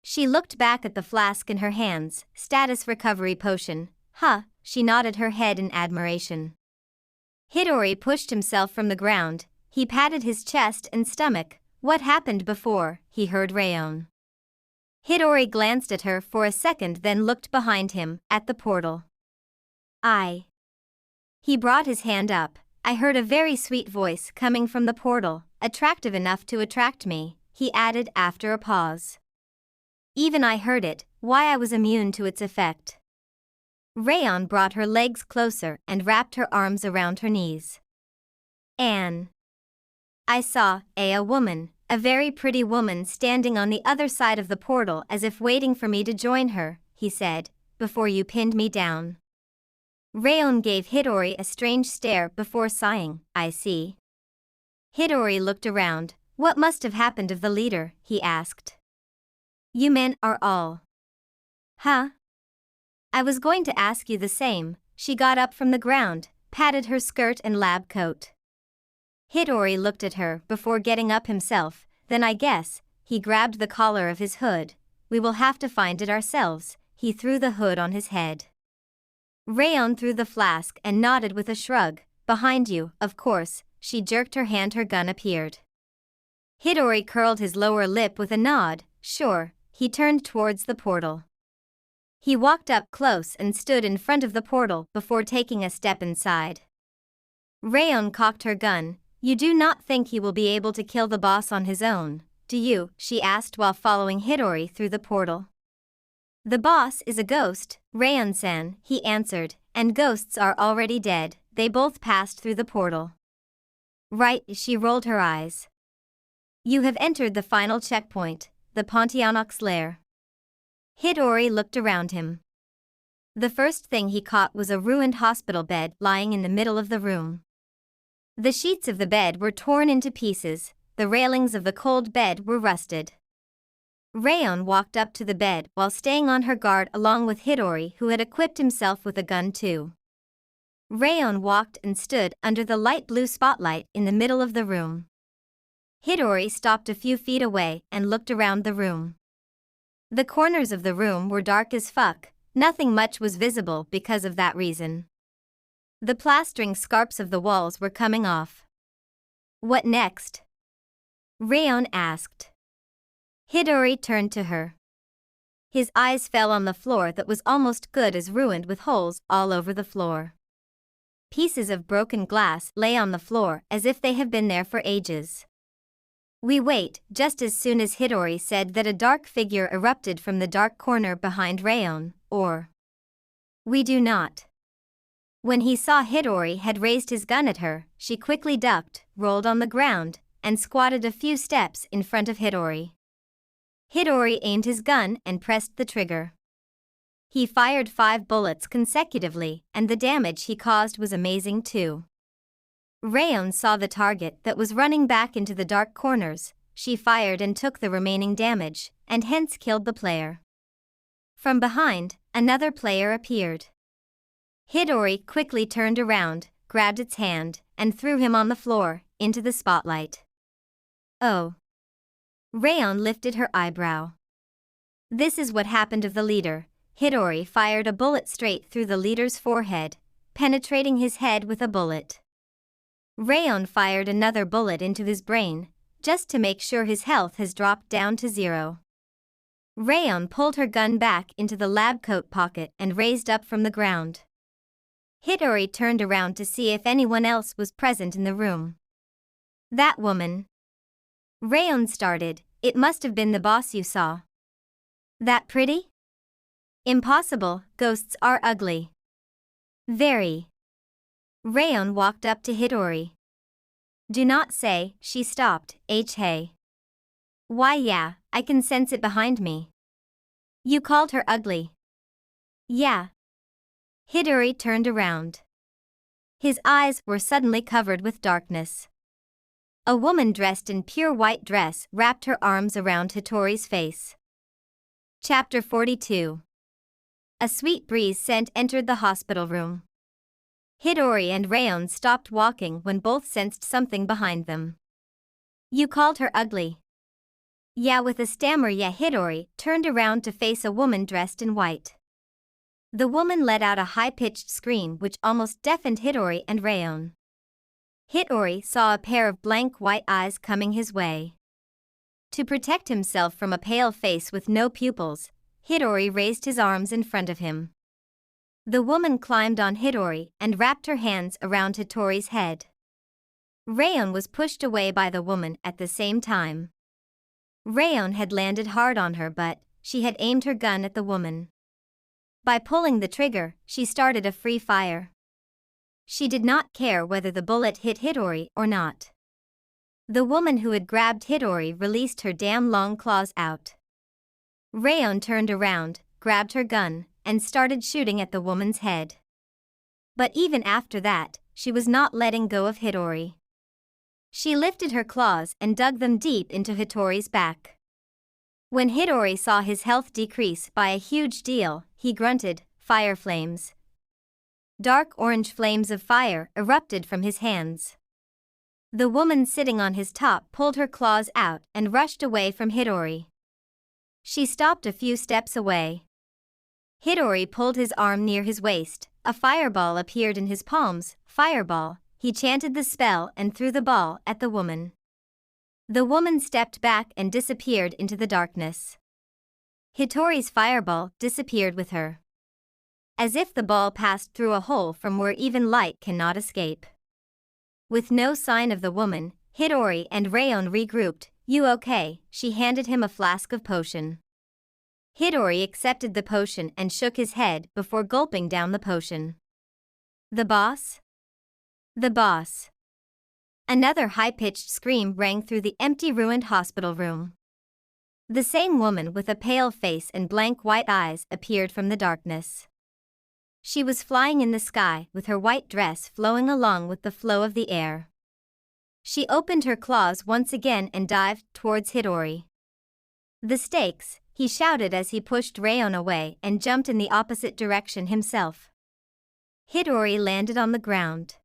A: She looked back at the flask in her hands. "Status recovery potion." "Huh," she nodded her head in admiration. Hidori pushed himself from the ground. He patted his chest and stomach. "What happened before?" he heard Rayon. Hidori glanced at her for a second, then looked behind him, at the portal. He brought his hand up. "I heard a very sweet voice coming from the portal, attractive enough to attract me," he added after a pause. "Even I heard it, why I was immune to its effect." Rayon brought her legs closer and wrapped her arms around her knees. "I saw a woman, a very pretty woman standing on the other side of the portal as if waiting for me to join her," he said, "before you pinned me down." Rayon gave Hidori a strange stare before sighing. "I see." Hidori looked around. "What must have happened of the leader?" he asked. "You men are all." "Huh? I was going to ask you the same." She got up from the ground, patted her skirt and lab coat. Hidori looked at her before getting up himself. "Then I guess," he grabbed the collar of his hood, "we will have to find it ourselves." He threw the hood on his head. Rayon threw the flask and nodded with a shrug. "Behind you, of course." She jerked her hand. Her gun appeared. Hidori curled his lower lip with a nod. "Sure." He turned towards the portal. He walked up close and stood in front of the portal before taking a step inside. Rayon cocked her gun. "You do not think he will be able to kill the boss on his own, do you?" she asked while following Hidori through the portal. "The boss is a ghost, Rayon-san," he answered, "and ghosts are already dead." They both passed through the portal. "Right," she rolled her eyes. "You have entered the final checkpoint, the Pontianok's lair." Hidori looked around him. The first thing he caught was a ruined hospital bed lying in the middle of the room. The sheets of the bed were torn into pieces. The railings of the cold bed were rusted. Rayon walked up to the bed while staying on her guard along with Hidori, who had equipped himself with a gun too. Rayon walked and stood under the light blue spotlight in the middle of the room. Hidori stopped a few feet away and looked around the room. The corners of the room were dark as fuck. Nothing much was visible because of that reason. The plastering scarps of the walls were coming off. "What next?" Rayon asked. Hidori turned to her. His eyes fell on the floor that was almost good as ruined with holes all over the floor. Pieces of broken glass lay on the floor as if they have been there for ages. "We wait." Just as soon as Hidori said that, a dark figure erupted from the dark corner behind Rayon, or "We do not." When he saw Hidori had raised his gun at her, she quickly ducked, rolled on the ground, and squatted a few steps in front of Hidori. Hidori aimed his gun and pressed the trigger. He fired 5 bullets consecutively, and the damage he caused was amazing too. Rayon saw the target that was running back into the dark corners. She fired and took the remaining damage, and hence killed the player. From behind, another player appeared. Hidori quickly turned around, grabbed its hand, and threw him on the floor, into the spotlight. "Oh." Rayon lifted her eyebrow. This is what happened of the leader. Hidori fired a bullet straight through the leader's forehead, penetrating his head with a bullet. Rayon fired another bullet into his brain, just to make sure his health has dropped down to 0. Rayon pulled her gun back into the lab coat pocket and raised up from the ground. Hidori turned around to see if anyone else was present in the room. That woman. Rayon started, it must have been the boss you saw. That pretty? Impossible, ghosts are ugly. Very. Rayon walked up to Hidori. Do not say, she stopped, hey. Why yeah, I can sense it behind me. You called her ugly. Yeah. Hidori turned around. His eyes were suddenly covered with darkness. A woman dressed in pure white dress wrapped her arms around Hitori's face. Chapter 42. A sweet breeze scent entered the hospital room. Hidori and Rayon stopped walking when both sensed something behind them. You called her ugly. Yeah, with a stammer. Yeah. Hidori turned around to face a woman dressed in white. The woman let out a high-pitched scream which almost deafened Hidori and Rayon. Hidori saw a pair of blank white eyes coming his way. To protect himself from a pale face with no pupils, Hidori raised his arms in front of him. The woman climbed on Hidori and wrapped her hands around Hitori's head. Rayon was pushed away by the woman at the same time. Rayon had landed hard on her, but she had aimed her gun at the woman. By pulling the trigger, she started a free fire. She did not care whether the bullet hit Hidori or not. The woman who had grabbed Hidori released her damn long claws out. Rayon turned around, grabbed her gun, and started shooting at the woman's head. But even after that, she was not letting go of Hidori. She lifted her claws and dug them deep into Hitori's back. When Hidori saw his health decrease by a huge deal, he grunted, "Fire flames." Dark orange flames of fire erupted from his hands. The woman sitting on his top pulled her claws out and rushed away from Hidori. She stopped a few steps away. Hidori pulled his arm near his waist, a fireball appeared in his palms. Fireball. He chanted the spell and threw the ball at the woman. The woman stepped back and disappeared into the darkness. Hitori's fireball disappeared with her. As if the ball passed through a hole from where even light cannot escape. With no sign of the woman, Hidori and Rayon regrouped. You okay? She handed him a flask of potion. Hidori accepted the potion and shook his head before gulping down the potion. The boss? The boss. Another high-pitched scream rang through the empty ruined hospital room. The same woman with a pale face and blank white eyes appeared from the darkness. She was flying in the sky with her white dress flowing along with the flow of the air. She opened her claws once again and dived towards Hidori. The stakes, he shouted as he pushed Rayon away and jumped in the opposite direction himself. Hidori landed on the ground.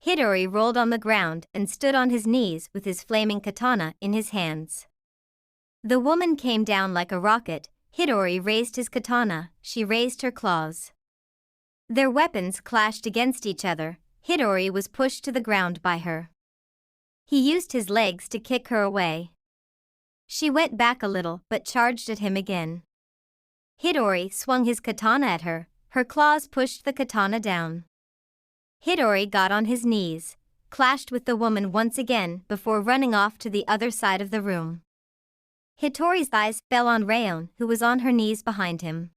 A: Hidori rolled on the ground and stood on his knees with his flaming katana in his hands. The woman came down like a rocket. Hidori raised his katana, she raised her claws. Their weapons clashed against each other. Hidori was pushed to the ground by her. He used his legs to kick her away. She went back a little but charged at him again. Hidori swung his katana at her, her claws pushed the katana down. Hidori got on his knees, clashed with the woman once again before running off to the other side of the room. Hitori's eyes fell on Rayon, who was on her knees behind him.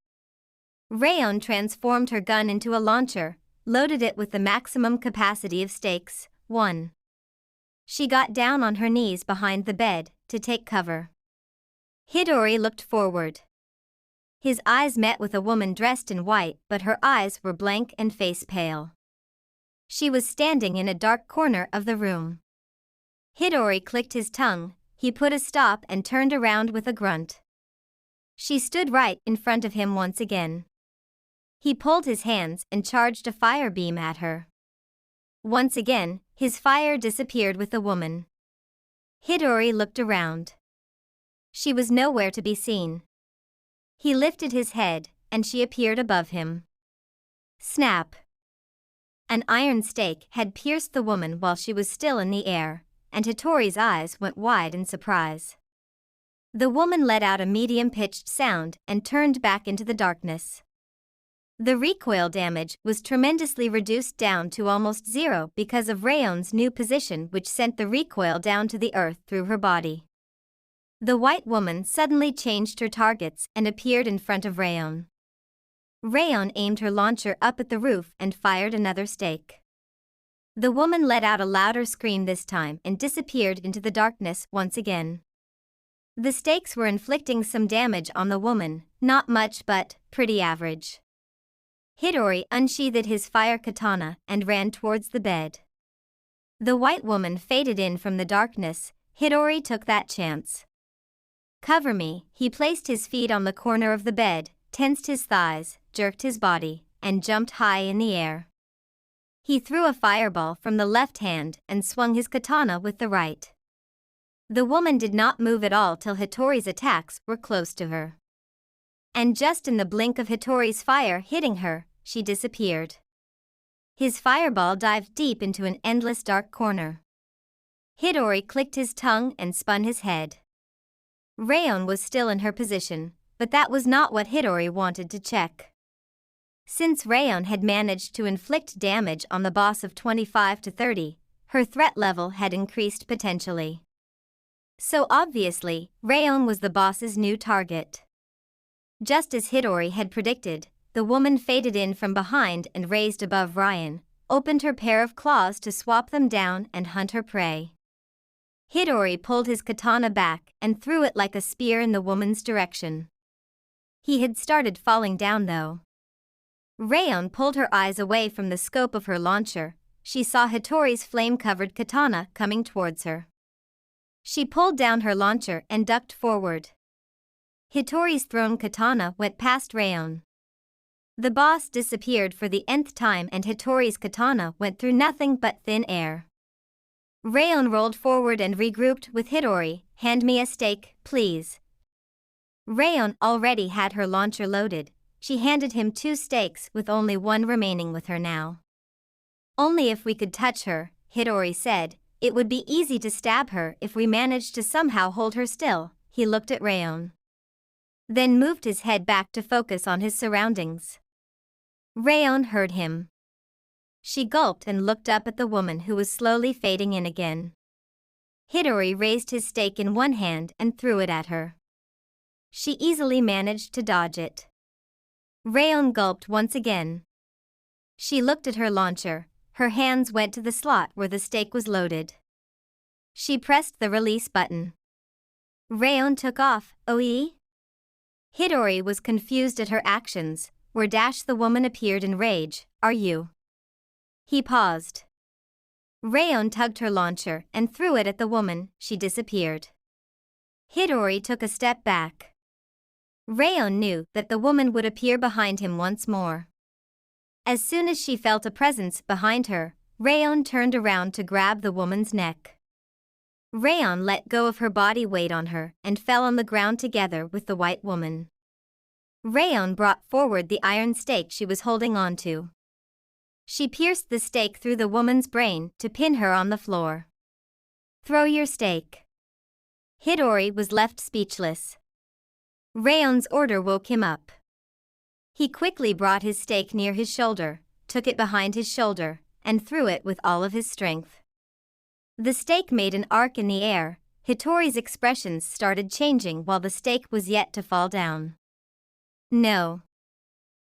A: Rayon transformed her gun into a launcher, loaded it with the maximum capacity of stakes, 1. She got down on her knees behind the bed to take cover. Hidori looked forward. His eyes met with a woman dressed in white, but her eyes were blank and face pale. She was standing in a dark corner of the room. Hidori clicked his tongue, he put a stop and turned around with a grunt. She stood right in front of him once again. He pulled his hands and charged a fire beam at her. Once again, his fire disappeared with the woman. Hidori looked around. She was nowhere to be seen. He lifted his head, and she appeared above him. Snap! An iron stake had pierced the woman while she was still in the air, and Hitori's eyes went wide in surprise. The woman let out a medium-pitched sound and turned back into the darkness. The recoil damage was tremendously reduced down to almost zero because of Rayon's new position, which sent the recoil down to the earth through her body. The white woman suddenly changed her targets and appeared in front of Rayon. Rayon aimed her launcher up at the roof and fired another stake. The woman let out a louder scream this time and disappeared into the darkness once again. The stakes were inflicting some damage on the woman, not much but pretty average. Hitori unsheathed his fire katana and ran towards the bed. The white woman faded in from the darkness. Hitori took that chance. Cover me. He placed his feet on the corner of the bed, tensed his thighs, jerked his body, and jumped high in the air. He threw a fireball from the left hand and swung his katana with the right. The woman did not move at all till Hitori's attacks were close to her. And just in the blink of Hitori's fire hitting her, she disappeared. His fireball dived deep into an endless dark corner. Hitori clicked his tongue and spun his head. Rayon was still in her position, but that was not what Hitori wanted to check. Since Rayon had managed to inflict damage on the boss of 25 to 30, her threat level had increased potentially. So obviously, Rayon was the boss's new target. Just as Hitori had predicted, the woman faded in from behind and raised above Rayon, opened her pair of claws to swap them down and hunt her prey. Hitori pulled his katana back and threw it like a spear in the woman's direction. He had started falling down though. Rayon pulled her eyes away from the scope of her launcher. She saw Hitori's flame-covered katana coming towards her. She pulled down her launcher and ducked forward. Hitori's thrown katana went past Rayon. The boss disappeared for the nth time and Hitori's katana went through nothing but thin air. Rayon rolled forward and regrouped with Hitori. Hand me a stake, please. Rayon already had her launcher loaded. She handed him 2 stakes with only one remaining with her now. Only if we could touch her, Hitori said. It would be easy to stab her if we managed to somehow hold her still. He looked at Rayon. Then moved his head back to focus on his surroundings. Rayon heard him. She gulped and looked up at the woman who was slowly fading in again. Hitori raised his stake in one hand and threw it at her. She easily managed to dodge it. Rayon gulped once again. She looked at her launcher. Her hands went to the slot where the stake was loaded. She pressed the release button. Rayon took off. "Oi?" Hitori was confused at her actions. Where the woman appeared in rage. "Are you?" He paused. Rayon tugged her launcher and threw it at the woman. She disappeared. Hitori took a step back. Rayon knew that the woman would appear behind him once more. As soon as she felt a presence behind her, Rayon turned around to grab the woman's neck. Rayon let go of her body weight on her and fell on the ground together with the white woman. Rayon brought forward the iron stake she was holding on to. She pierced the stake through the woman's brain to pin her on the floor. "Throw your stake." Hitori was left speechless. Rayon's order woke him up. He quickly brought his stake near his shoulder, took it behind his shoulder, and threw it with all of his strength. The stake made an arc in the air. Hitori's expressions started changing while the stake was yet to fall down. "No."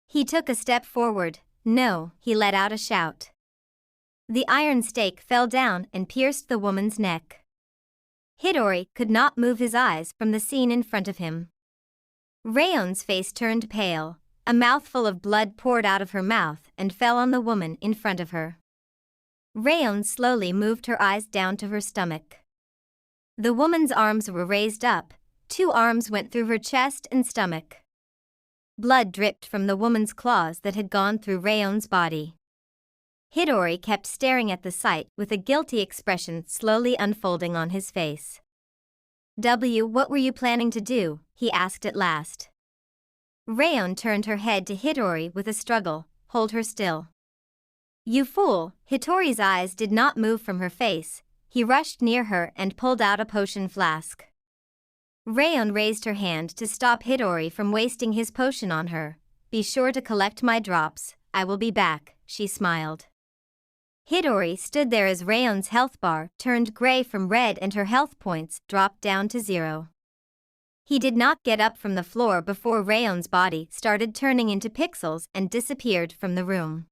A: He took a step forward. "No," he let out a shout. The iron stake fell down and pierced the woman's neck. Hitori could not move his eyes from the scene in front of him. Rayon's face turned pale. A mouthful of blood poured out of her mouth and fell on the woman in front of her. Rayon slowly moved her eyes down to her stomach. The woman's arms were raised up. 2 arms went through her chest and stomach. Blood dripped from the woman's claws that had gone through Rayon's body. Hitori kept staring at the sight with a guilty expression slowly unfolding on his face. "What were you planning to do?" he asked at last. Rayon turned her head to Hitori with a struggle. Hold her still. You fool! Hitori's eyes did not move from her face. He rushed near her and pulled out a potion flask. Rayon raised her hand to stop Hitori from wasting his potion on her. Be sure to collect my drops, I will be back, she smiled. Hitori stood there as Rayon's health bar turned gray from red and her health points dropped down to 0. He did not get up from the floor before Rayon's body started turning into pixels and disappeared from the room.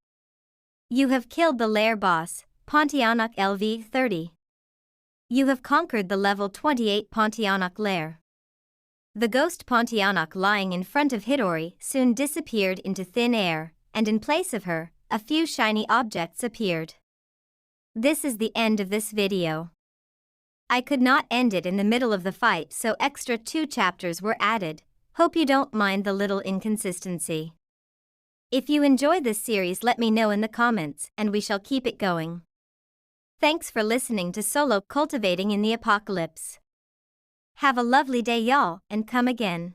A: You have killed the lair boss, Pontianak LV-30. You have conquered the level 28 Pontianak lair. The ghost Pontianak lying in front of Hitori soon disappeared into thin air, and in place of her, a few shiny objects appeared. This is the end of this video. I could not end it in the middle of the fight, so extra 2 chapters were added. Hope you don't mind the little inconsistency. If you enjoy this series, let me know in the comments and we shall keep it going. Thanks for listening to Solo Cultivating in the Apocalypse. Have a lovely day y'all, and come again.